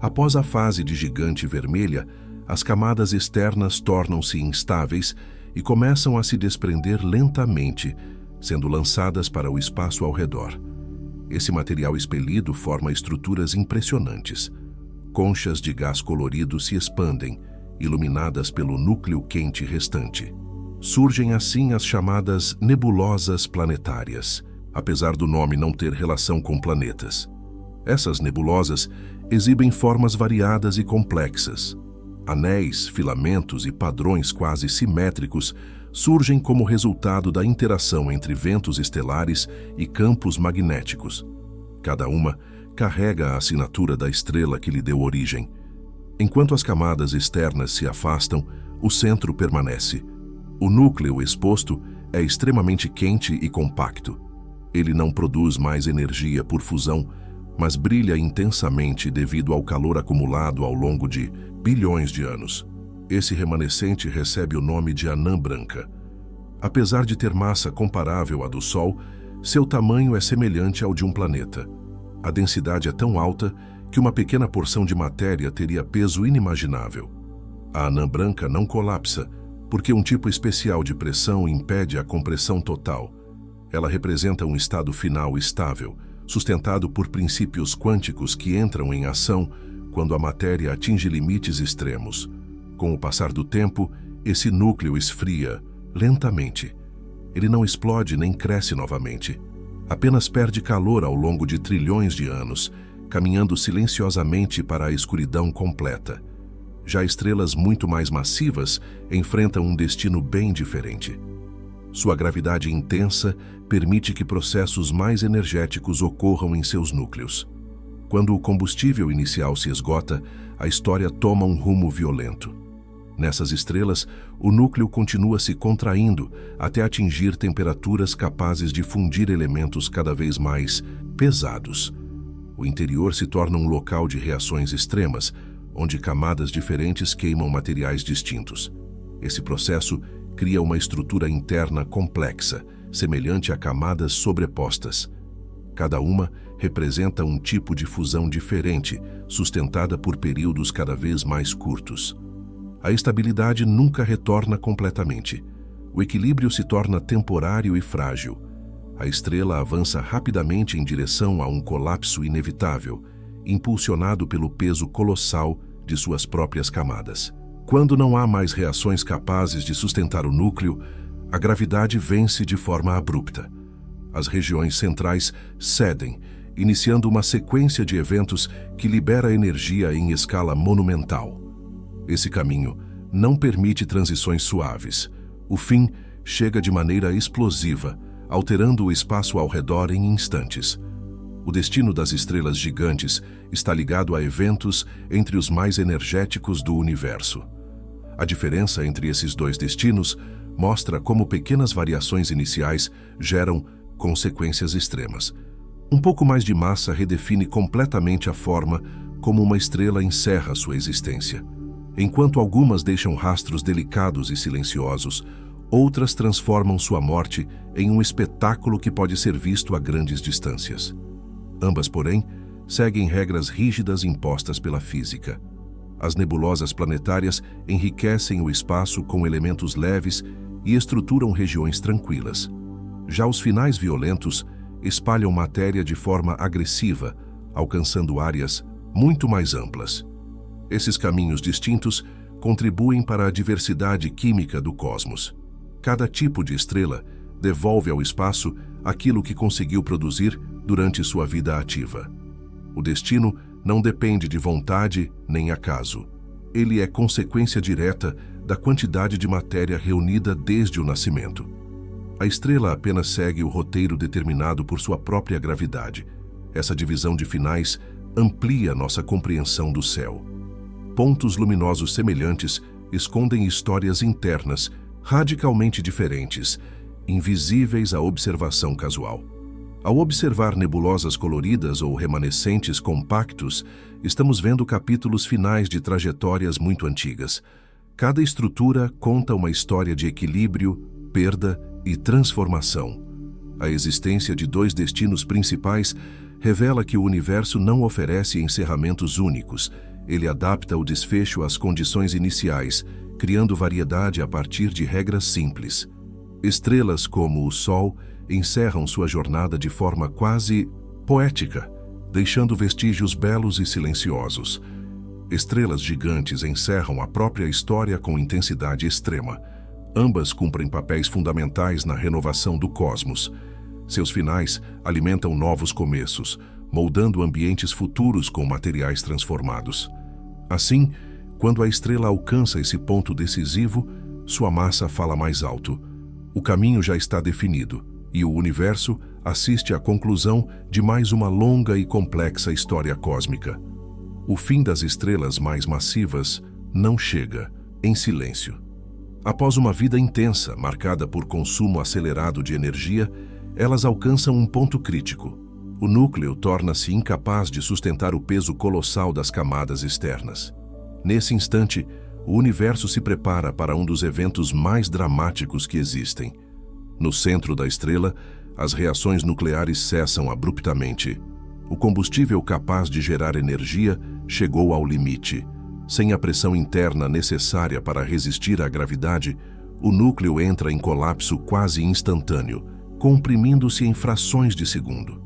Após a fase de gigante vermelha, as camadas externas tornam-se instáveis e começam a se desprender lentamente, sendo lançadas para o espaço ao redor. Esse material expelido forma estruturas impressionantes. Conchas de gás colorido se expandem, iluminadas pelo núcleo quente restante. Surgem assim as chamadas nebulosas planetárias, apesar do nome não ter relação com planetas. Essas nebulosas exibem formas variadas e complexas. Anéis, filamentos e padrões quase simétricos surgem como resultado da interação entre ventos estelares e campos magnéticos. Cada uma carrega a assinatura da estrela que lhe deu origem. Enquanto as camadas externas se afastam, o centro permanece. O núcleo exposto é extremamente quente e compacto. Ele não produz mais energia por fusão, mas brilha intensamente devido ao calor acumulado ao longo de bilhões de anos. Esse remanescente recebe o nome de anã branca. Apesar de ter massa comparável à do Sol, seu tamanho é semelhante ao de um planeta. A densidade é tão alta que uma pequena porção de matéria teria peso inimaginável. A anã branca não colapsa, porque um tipo especial de pressão impede a compressão total. Ela representa um estado final estável, sustentado por princípios quânticos que entram em ação quando a matéria atinge limites extremos. Com o passar do tempo, esse núcleo esfria lentamente. Ele não explode nem cresce novamente. Apenas perde calor ao longo de trilhões de anos, caminhando silenciosamente para a escuridão completa. Já estrelas muito mais massivas enfrentam um destino bem diferente. Sua gravidade intensa permite que processos mais energéticos ocorram em seus núcleos. Quando o combustível inicial se esgota, a história toma um rumo violento. Nessas estrelas, o núcleo continua se contraindo até atingir temperaturas capazes de fundir elementos cada vez mais pesados. O interior se torna um local de reações extremas, onde camadas diferentes queimam materiais distintos. Esse processo cria uma estrutura interna complexa, semelhante a camadas sobrepostas. Cada uma representa um tipo de fusão diferente, sustentada por períodos cada vez mais curtos. A estabilidade nunca retorna completamente. O equilíbrio se torna temporário e frágil. A estrela avança rapidamente em direção a um colapso inevitável, impulsionado pelo peso colossal de suas próprias camadas. Quando não há mais reações capazes de sustentar o núcleo, a gravidade vence de forma abrupta. As regiões centrais cedem, iniciando uma sequência de eventos que libera energia em escala monumental. Esse caminho não permite transições suaves. O fim chega de maneira explosiva, alterando o espaço ao redor em instantes. O destino das estrelas gigantes está ligado a eventos entre os mais energéticos do universo. A diferença entre esses dois destinos mostra como pequenas variações iniciais geram consequências extremas. Um pouco mais de massa redefine completamente a forma como uma estrela encerra sua existência. Enquanto algumas deixam rastros delicados e silenciosos, outras transformam sua morte em um espetáculo que pode ser visto a grandes distâncias. Ambas, porém, seguem regras rígidas impostas pela física. As nebulosas planetárias enriquecem o espaço com elementos leves e estruturam regiões tranquilas. Já os finais violentos espalham matéria de forma agressiva, alcançando áreas muito mais amplas. Esses caminhos distintos contribuem para a diversidade química do cosmos. Cada tipo de estrela devolve ao espaço aquilo que conseguiu produzir durante sua vida ativa. O destino não depende de vontade nem acaso. Ele é consequência direta da quantidade de matéria reunida desde o nascimento. A estrela apenas segue o roteiro determinado por sua própria gravidade. Essa divisão de finais amplia nossa compreensão do céu. Pontos luminosos semelhantes escondem histórias internas radicalmente diferentes, invisíveis à observação casual. Ao observar nebulosas coloridas ou remanescentes compactos, estamos vendo capítulos finais de trajetórias muito antigas. Cada estrutura conta uma história de equilíbrio, perda e transformação. A existência de dois destinos principais revela que o universo não oferece encerramentos únicos. Ele adapta o desfecho às condições iniciais, criando variedade a partir de regras simples. Estrelas como o Sol encerram sua jornada de forma quase poética, deixando vestígios belos e silenciosos. Estrelas gigantes encerram a própria história com intensidade extrema. Ambas cumprem papéis fundamentais na renovação do cosmos. Seus finais alimentam novos começos, moldando ambientes futuros com materiais transformados. Assim, quando a estrela alcança esse ponto decisivo, sua massa fala mais alto. O caminho já está definido, e o universo assiste à conclusão de mais uma longa e complexa história cósmica. O fim das estrelas mais massivas não chega em silêncio. Após uma vida intensa, marcada por consumo acelerado de energia, elas alcançam um ponto crítico. O núcleo torna-se incapaz de sustentar o peso colossal das camadas externas. Nesse instante, o universo se prepara para um dos eventos mais dramáticos que existem. No centro da estrela, as reações nucleares cessam abruptamente. O combustível capaz de gerar energia chegou ao limite. Sem a pressão interna necessária para resistir à gravidade, o núcleo entra em colapso quase instantâneo, comprimindo-se em frações de segundo.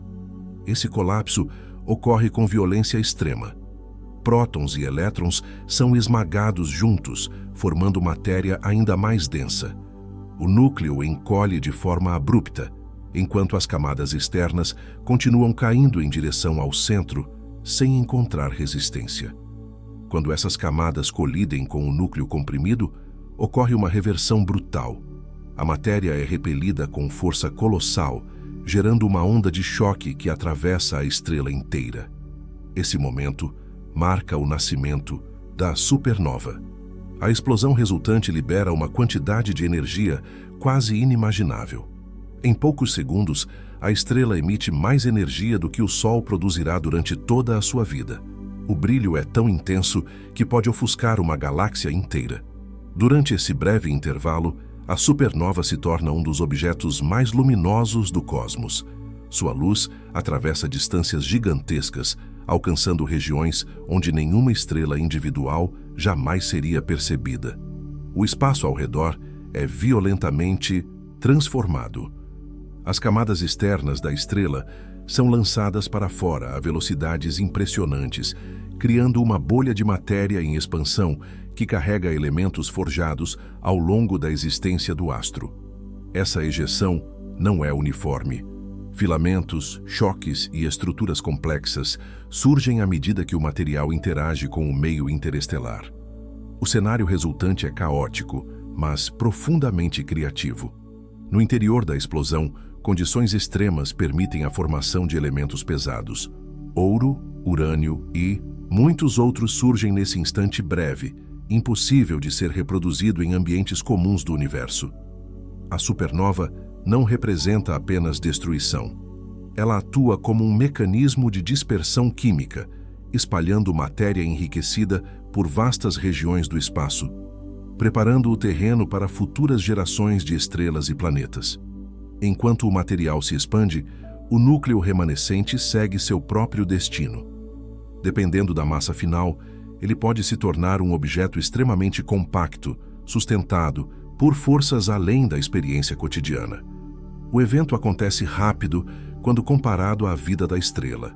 Esse colapso ocorre com violência extrema. Prótons e elétrons são esmagados juntos, formando matéria ainda mais densa. O núcleo encolhe de forma abrupta, enquanto as camadas externas continuam caindo em direção ao centro, sem encontrar resistência. Quando essas camadas colidem com o núcleo comprimido, ocorre uma reversão brutal. A matéria é repelida com força colossal, gerando uma onda de choque que atravessa a estrela inteira. Esse momento marca o nascimento da supernova. A explosão resultante libera uma quantidade de energia quase inimaginável. Em poucos segundos, a estrela emite mais energia do que o Sol produzirá durante toda a sua vida. O brilho é tão intenso que pode ofuscar uma galáxia inteira. Durante esse breve intervalo, a supernova se torna um dos objetos mais luminosos do cosmos. Sua luz atravessa distâncias gigantescas, alcançando regiões onde nenhuma estrela individual jamais seria percebida. O espaço ao redor é violentamente transformado. As camadas externas da estrela são lançadas para fora a velocidades impressionantes, criando uma bolha de matéria em expansão que carrega elementos forjados ao longo da existência do astro. Essa ejeção não é uniforme. Filamentos, choques e estruturas complexas surgem à medida que o material interage com o meio interestelar. O cenário resultante é caótico, mas profundamente criativo. No interior da explosão, condições extremas permitem a formação de elementos pesados. Ouro, urânio e muitos outros surgem nesse instante breve, impossível de ser reproduzido em ambientes comuns do universo. A supernova não representa apenas destruição. Ela atua como um mecanismo de dispersão química, espalhando matéria enriquecida por vastas regiões do espaço, preparando o terreno para futuras gerações de estrelas e planetas. Enquanto o material se expande, o núcleo remanescente segue seu próprio destino. Dependendo da massa final, ele pode se tornar um objeto extremamente compacto, sustentado por forças além da experiência cotidiana. O evento acontece rápido quando comparado à vida da estrela.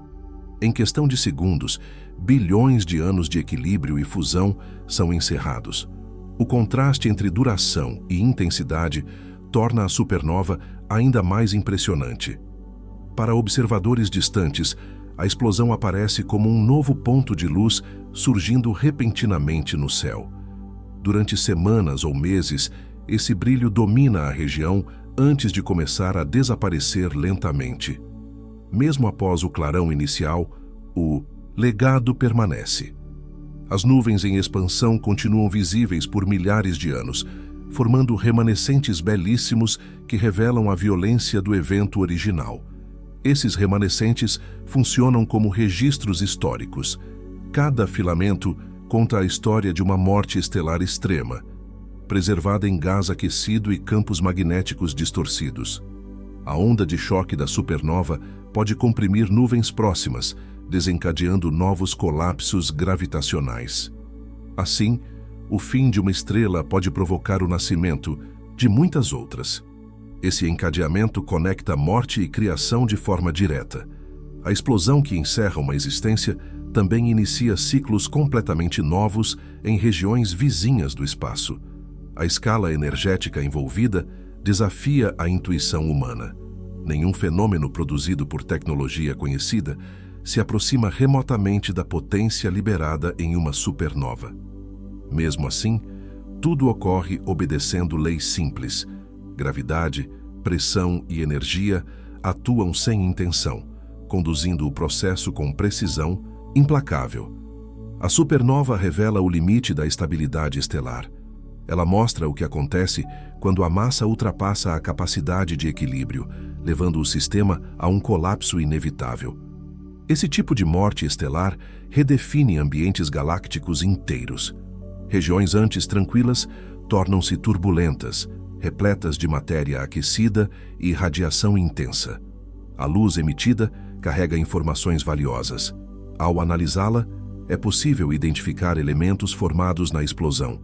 Em questão de segundos, bilhões de anos de equilíbrio e fusão são encerrados. O contraste entre duração e intensidade torna a supernova ainda mais impressionante. Para observadores distantes, a explosão aparece como um novo ponto de luz surgindo repentinamente no céu. Durante semanas ou meses, esse brilho domina a região antes de começar a desaparecer lentamente. Mesmo após o clarão inicial, o legado permanece. As nuvens em expansão continuam visíveis por milhares de anos, formando remanescentes belíssimos que revelam a violência do evento original. Esses remanescentes funcionam como registros históricos. Cada filamento conta a história de uma morte estelar extrema, preservada em gás aquecido e campos magnéticos distorcidos. A onda de choque da supernova pode comprimir nuvens próximas, desencadeando novos colapsos gravitacionais. Assim, o fim de uma estrela pode provocar o nascimento de muitas outras. Esse encadeamento conecta morte e criação de forma direta. A explosão que encerra uma existência também inicia ciclos completamente novos em regiões vizinhas do espaço. A escala energética envolvida desafia a intuição humana. Nenhum fenômeno produzido por tecnologia conhecida se aproxima remotamente da potência liberada em uma supernova. Mesmo assim, tudo ocorre obedecendo leis simples. Gravidade, pressão e energia atuam sem intenção, conduzindo o processo com precisão implacável. A supernova revela o limite da estabilidade estelar. Ela mostra o que acontece quando a massa ultrapassa a capacidade de equilíbrio, levando o sistema a um colapso inevitável. Esse tipo de morte estelar redefine ambientes galácticos inteiros. Regiões antes tranquilas tornam-se turbulentas, repletas de matéria aquecida e radiação intensa. A luz emitida carrega informações valiosas. Ao analisá-la, é possível identificar elementos formados na explosão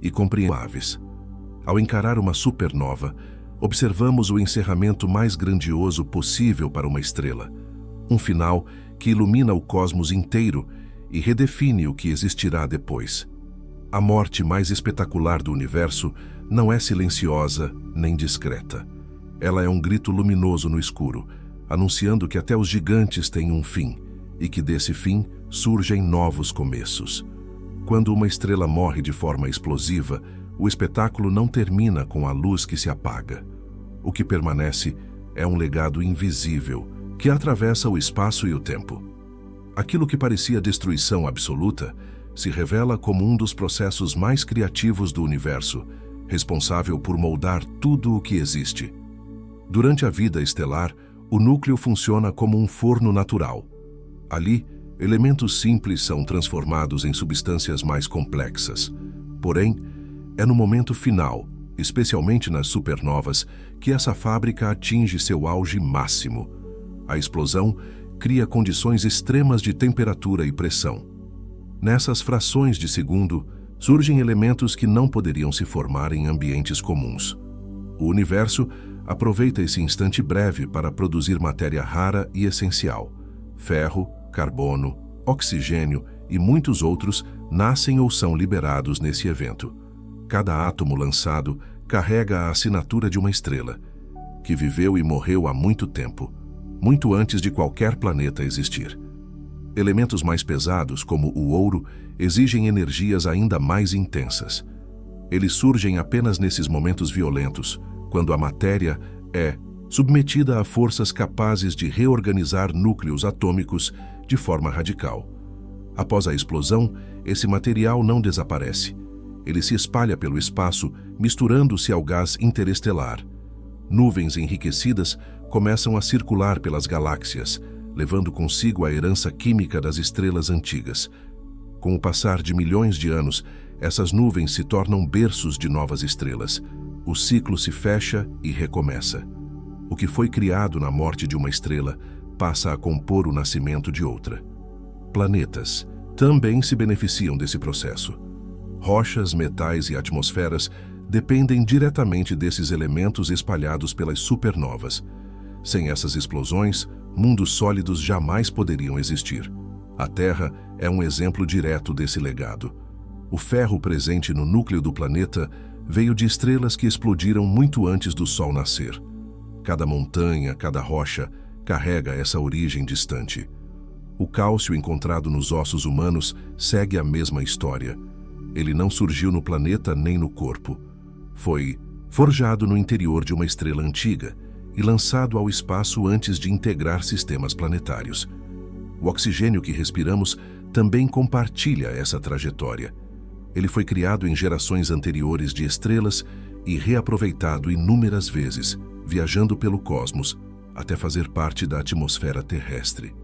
e compreender. Ao encarar uma supernova, observamos o encerramento mais grandioso possível para uma estrela, um final que ilumina o cosmos inteiro e redefine o que existirá depois. A morte mais espetacular do universo não é silenciosa nem discreta. Ela é um grito luminoso no escuro, anunciando que até os gigantes têm um fim e que desse fim surgem novos começos. Quando uma estrela morre de forma explosiva, o espetáculo não termina com a luz que se apaga. O que permanece é um legado invisível que atravessa o espaço e o tempo. Aquilo que parecia destruição absoluta se revela como um dos processos mais criativos do universo, responsável por moldar tudo o que existe. Durante a vida estelar, o núcleo funciona como um forno natural. Ali, elementos simples são transformados em substâncias mais complexas. Porém, é no momento final, especialmente nas supernovas, que essa fábrica atinge seu auge máximo. A explosão cria condições extremas de temperatura e pressão. Nessas frações de segundo, surgem elementos que não poderiam se formar em ambientes comuns. O universo aproveita esse instante breve para produzir matéria rara e essencial. Ferro, carbono, oxigênio e muitos outros nascem ou são liberados nesse evento. Cada átomo lançado carrega a assinatura de uma estrela, que viveu e morreu há muito tempo, muito antes de qualquer planeta existir. Elementos mais pesados, como o ouro, exigem energias ainda mais intensas. Eles surgem apenas nesses momentos violentos, quando a matéria é submetida a forças capazes de reorganizar núcleos atômicos de forma radical. Após a explosão, esse material não desaparece. Ele se espalha pelo espaço, misturando-se ao gás interestelar. Nuvens enriquecidas começam a circular pelas galáxias, levando consigo a herança química das estrelas antigas. Com o passar de milhões de anos, essas nuvens se tornam berços de novas estrelas. O ciclo se fecha e recomeça. O que foi criado na morte de uma estrela passa a compor o nascimento de outra. Planetas também se beneficiam desse processo. Rochas, metais e atmosferas dependem diretamente desses elementos espalhados pelas supernovas. Sem essas explosões, mundos sólidos jamais poderiam existir. A Terra é um exemplo direto desse legado. O ferro presente no núcleo do planeta veio de estrelas que explodiram muito antes do Sol nascer. Cada montanha, cada rocha, carrega essa origem distante. O cálcio encontrado nos ossos humanos segue a mesma história. Ele não surgiu no planeta nem no corpo. Foi forjado no interior de uma estrela antiga e lançado ao espaço antes de integrar sistemas planetários. O oxigênio que respiramos também compartilha essa trajetória. Ele foi criado em gerações anteriores de estrelas e reaproveitado inúmeras vezes, viajando pelo cosmos, até fazer parte da atmosfera terrestre.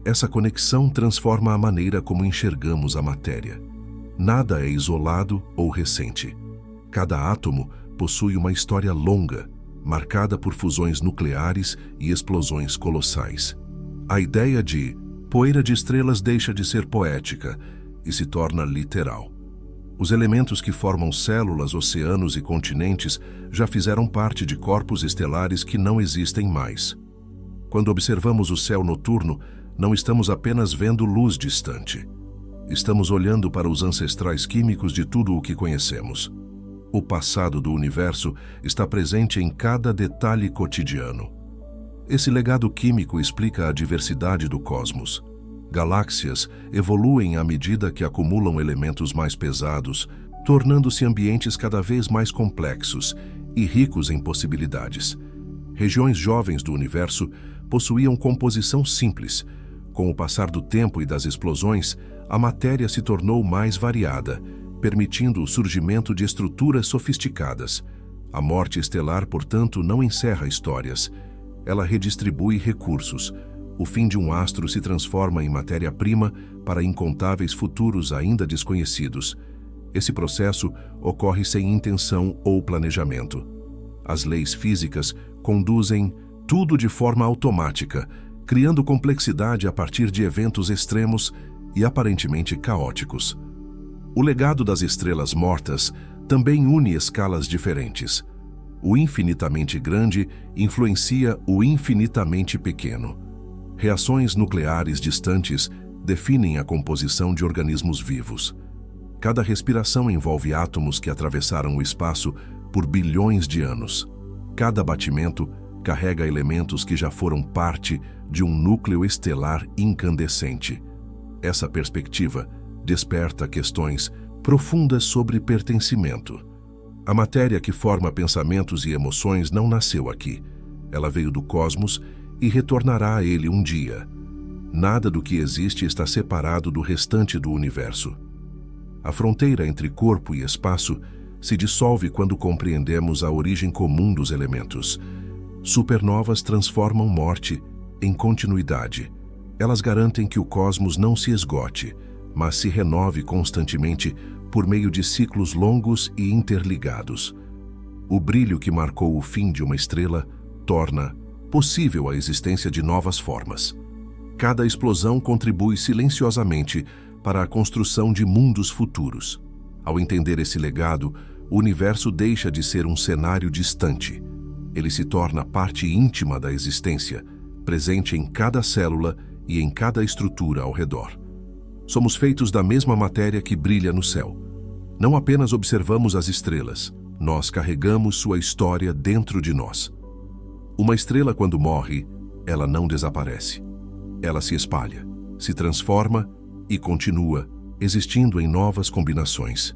Essa conexão transforma a maneira como enxergamos a matéria. Nada é isolado ou recente. Cada átomo possui uma história longa, marcada por fusões nucleares e explosões colossais. A ideia de poeira de estrelas deixa de ser poética e se torna literal. Os elementos que formam células, oceanos e continentes já fizeram parte de corpos estelares que não existem mais. Quando observamos o céu noturno, não estamos apenas vendo luz distante. Estamos olhando para os ancestrais químicos de tudo o que conhecemos. O passado do universo está presente em cada detalhe cotidiano. Esse legado químico explica a diversidade do cosmos. Galáxias evoluem à medida que acumulam elementos mais pesados, tornando-se ambientes cada vez mais complexos e ricos em possibilidades. Regiões jovens do universo possuíam composição simples. Com o passar do tempo e das explosões, a matéria se tornou mais variada, permitindo o surgimento de estruturas sofisticadas. A morte estelar, portanto, não encerra histórias. Ela redistribui recursos. O fim de um astro se transforma em matéria-prima para incontáveis futuros ainda desconhecidos. Esse processo ocorre sem intenção ou planejamento. As leis físicas conduzem tudo de forma automática, criando complexidade a partir de eventos extremos e aparentemente caóticos. O legado das estrelas mortas também une escalas diferentes. O infinitamente grande influencia o infinitamente pequeno. Reações nucleares distantes definem a composição de organismos vivos. Cada respiração envolve átomos que atravessaram o espaço por bilhões de anos. Cada batimento carrega elementos que já foram parte de um núcleo estelar incandescente. Essa perspectiva desperta questões profundas sobre pertencimento. A matéria que forma pensamentos e emoções não nasceu aqui. Ela veio do cosmos e retornará a ele um dia. Nada do que existe está separado do restante do universo. A fronteira entre corpo e espaço se dissolve quando compreendemos a origem comum dos elementos. Supernovas transformam morte em continuidade. Elas garantem que o cosmos não se esgote, mas se renove constantemente por meio de ciclos longos e interligados. O brilho que marcou o fim de uma estrela torna possível a existência de novas formas. Cada explosão contribui silenciosamente para a construção de mundos futuros. Ao entender esse legado, o universo deixa de ser um cenário distante. Ele se torna parte íntima da existência, presente em cada célula e em cada estrutura ao redor. Somos feitos da mesma matéria que brilha no céu. Não apenas observamos as estrelas, nós carregamos sua história dentro de nós. Uma estrela, quando morre, ela não desaparece. Ela se espalha, se transforma e continua, existindo em novas combinações.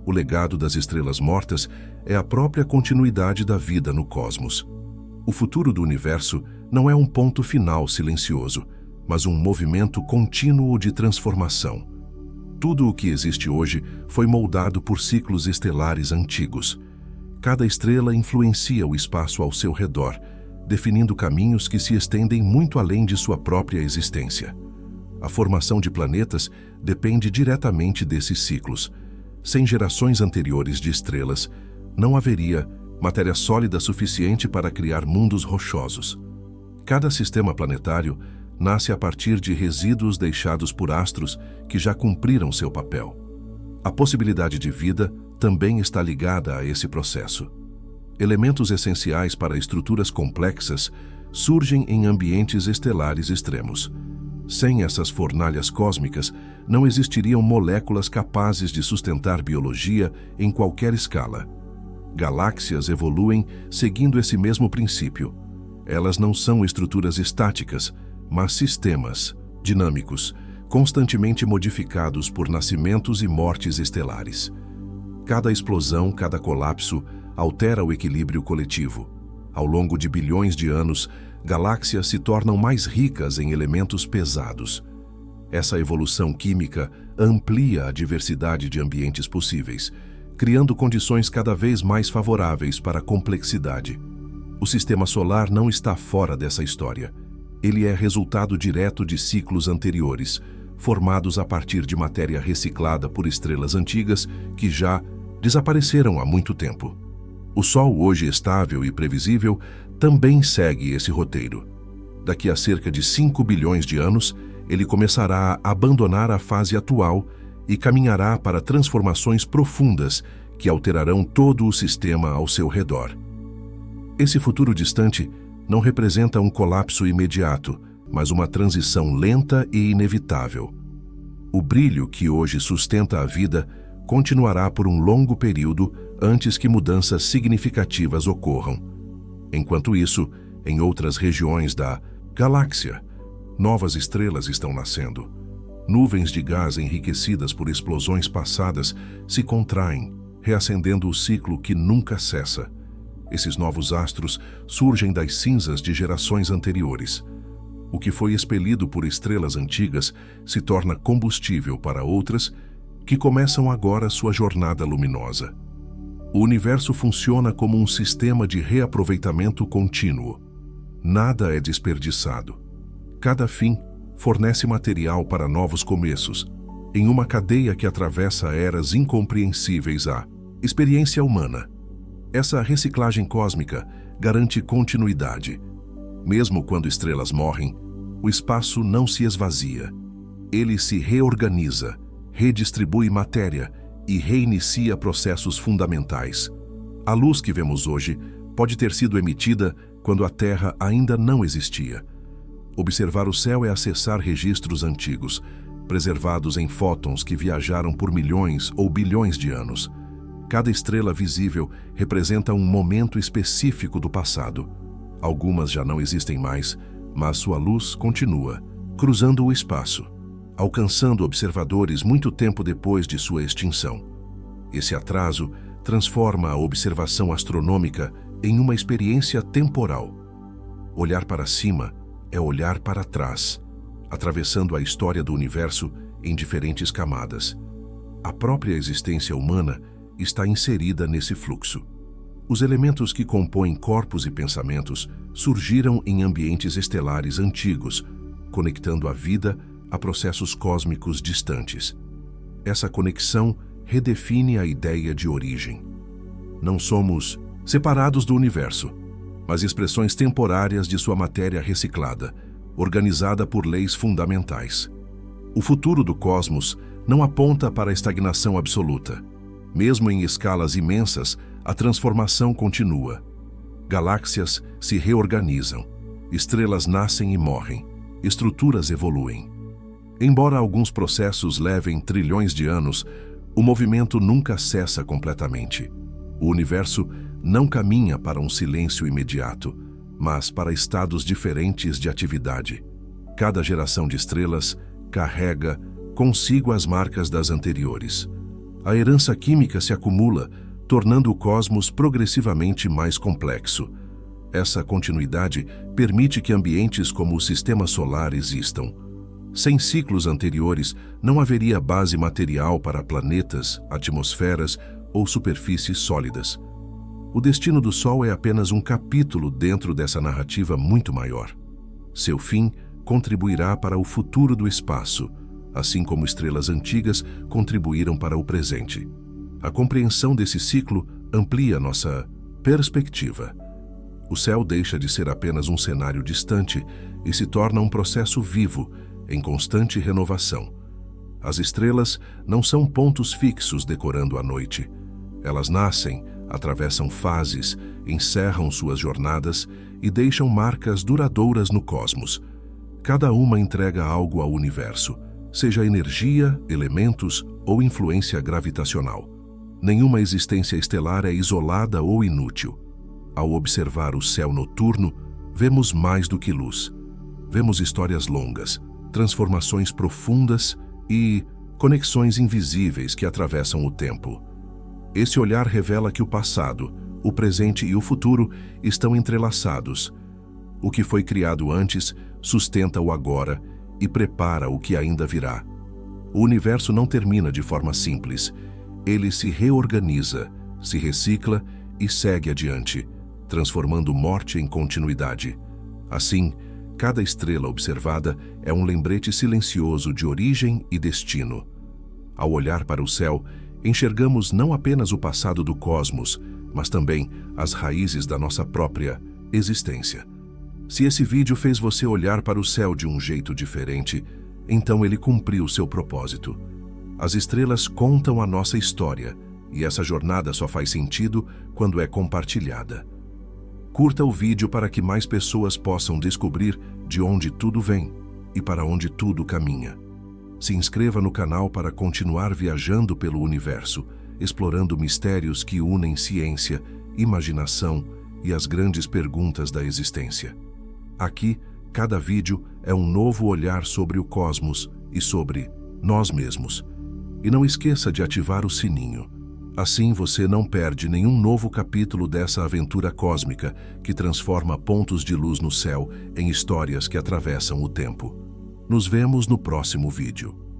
O legado das estrelas mortas é a própria continuidade da vida no cosmos. O futuro do universo não é um ponto final silencioso, mas um movimento contínuo de transformação. Tudo o que existe hoje foi moldado por ciclos estelares antigos. Cada estrela influencia o espaço ao seu redor, definindo caminhos que se estendem muito além de sua própria existência. A formação de planetas depende diretamente desses ciclos. Sem gerações anteriores de estrelas, não haveria matéria sólida suficiente para criar mundos rochosos. Cada sistema planetário nasce a partir de resíduos deixados por astros que já cumpriram seu papel. A possibilidade de vida também está ligada a esse processo. Elementos essenciais para estruturas complexas surgem em ambientes estelares extremos. Sem essas fornalhas cósmicas, não existiriam moléculas capazes de sustentar biologia em qualquer escala. Galáxias evoluem seguindo esse mesmo princípio. Elas não são estruturas estáticas, mas sistemas dinâmicos, constantemente modificados por nascimentos e mortes estelares. Cada explosão, cada colapso, altera o equilíbrio coletivo. Ao longo de bilhões de anos, galáxias se tornam mais ricas em elementos pesados. Essa evolução química amplia a diversidade de ambientes possíveis, criando condições cada vez mais favoráveis para a complexidade. O sistema solar não está fora dessa história. Ele é resultado direto de ciclos anteriores, formados a partir de matéria reciclada por estrelas antigas que já desapareceram há muito tempo. O Sol, hoje estável e previsível, também segue esse roteiro. Daqui a cerca de 5 bilhões de anos, ele começará a abandonar a fase atual e caminhará para transformações profundas que alterarão todo o sistema ao seu redor. Esse futuro distante não representa um colapso imediato, mas uma transição lenta e inevitável. O brilho que hoje sustenta a vida continuará por um longo período antes que mudanças significativas ocorram. Enquanto isso, em outras regiões da galáxia, novas estrelas estão nascendo. Nuvens de gás enriquecidas por explosões passadas se contraem, reacendendo o ciclo que nunca cessa. Esses novos astros surgem das cinzas de gerações anteriores. O que foi expelido por estrelas antigas se torna combustível para outras que começam agora sua jornada luminosa. O universo funciona como um sistema de reaproveitamento contínuo. Nada é desperdiçado. Cada fim fornece material para novos começos, em uma cadeia que atravessa eras incompreensíveis à experiência humana. Essa reciclagem cósmica garante continuidade. Mesmo quando estrelas morrem, o espaço não se esvazia. Ele se reorganiza, redistribui matéria e reinicia processos fundamentais. A luz que vemos hoje pode ter sido emitida quando a Terra ainda não existia. Observar o céu é acessar registros antigos, preservados em fótons que viajaram por milhões ou bilhões de anos. Cada estrela visível representa um momento específico do passado. Algumas já não existem mais, mas sua luz continua, cruzando o espaço, alcançando observadores muito tempo depois de sua extinção. Esse atraso transforma a observação astronômica em uma experiência temporal. Olhar para cima é olhar para trás, atravessando a história do universo em diferentes camadas. A própria existência humana está inserida nesse fluxo. Os elementos que compõem corpos e pensamentos surgiram em ambientes estelares antigos, conectando a vida a processos cósmicos distantes. Essa conexão redefine a ideia de origem. Não somos separados do universo, mas expressões temporárias de sua matéria reciclada, organizada por leis fundamentais. O futuro do cosmos não aponta para a estagnação absoluta. Mesmo em escalas imensas, a transformação continua. Galáxias se reorganizam, estrelas nascem e morrem, estruturas evoluem. Embora alguns processos levem trilhões de anos, o movimento nunca cessa completamente. O universo não caminha para um silêncio imediato, mas para estados diferentes de atividade. Cada geração de estrelas carrega consigo as marcas das anteriores. A herança química se acumula, tornando o cosmos progressivamente mais complexo. Essa continuidade permite que ambientes como o Sistema Solar existam. Sem ciclos anteriores, não haveria base material para planetas, atmosferas ou superfícies sólidas. O destino do Sol é apenas um capítulo dentro dessa narrativa muito maior. Seu fim contribuirá para o futuro do espaço, assim como estrelas antigas contribuíram para o presente. A compreensão desse ciclo amplia nossa perspectiva. O céu deixa de ser apenas um cenário distante e se torna um processo vivo, em constante renovação. As estrelas não são pontos fixos decorando a noite. Elas nascem, atravessam fases, encerram suas jornadas e deixam marcas duradouras no cosmos. Cada uma entrega algo ao universo, seja energia, elementos ou influência gravitacional. Nenhuma existência estelar é isolada ou inútil. Ao observar o céu noturno, vemos mais do que luz. Vemos histórias longas, transformações profundas e conexões invisíveis que atravessam o tempo. Esse olhar revela que o passado, o presente e o futuro estão entrelaçados. O que foi criado antes sustenta o agora e prepara o que ainda virá. O universo não termina de forma simples. Ele se reorganiza, se recicla e segue adiante, transformando morte em continuidade. Assim, cada estrela observada é um lembrete silencioso de origem e destino. Ao olhar para o céu, enxergamos não apenas o passado do cosmos, mas também as raízes da nossa própria existência. Se esse vídeo fez você olhar para o céu de um jeito diferente, então ele cumpriu seu propósito. As estrelas contam a nossa história, e essa jornada só faz sentido quando é compartilhada. Curta o vídeo para que mais pessoas possam descobrir de onde tudo vem e para onde tudo caminha. Se inscreva no canal para continuar viajando pelo universo, explorando mistérios que unem ciência, imaginação e as grandes perguntas da existência. Aqui, cada vídeo é um novo olhar sobre o cosmos e sobre nós mesmos. E não esqueça de ativar o sininho. Assim você não perde nenhum novo capítulo dessa aventura cósmica que transforma pontos de luz no céu em histórias que atravessam o tempo. Nos vemos no próximo vídeo.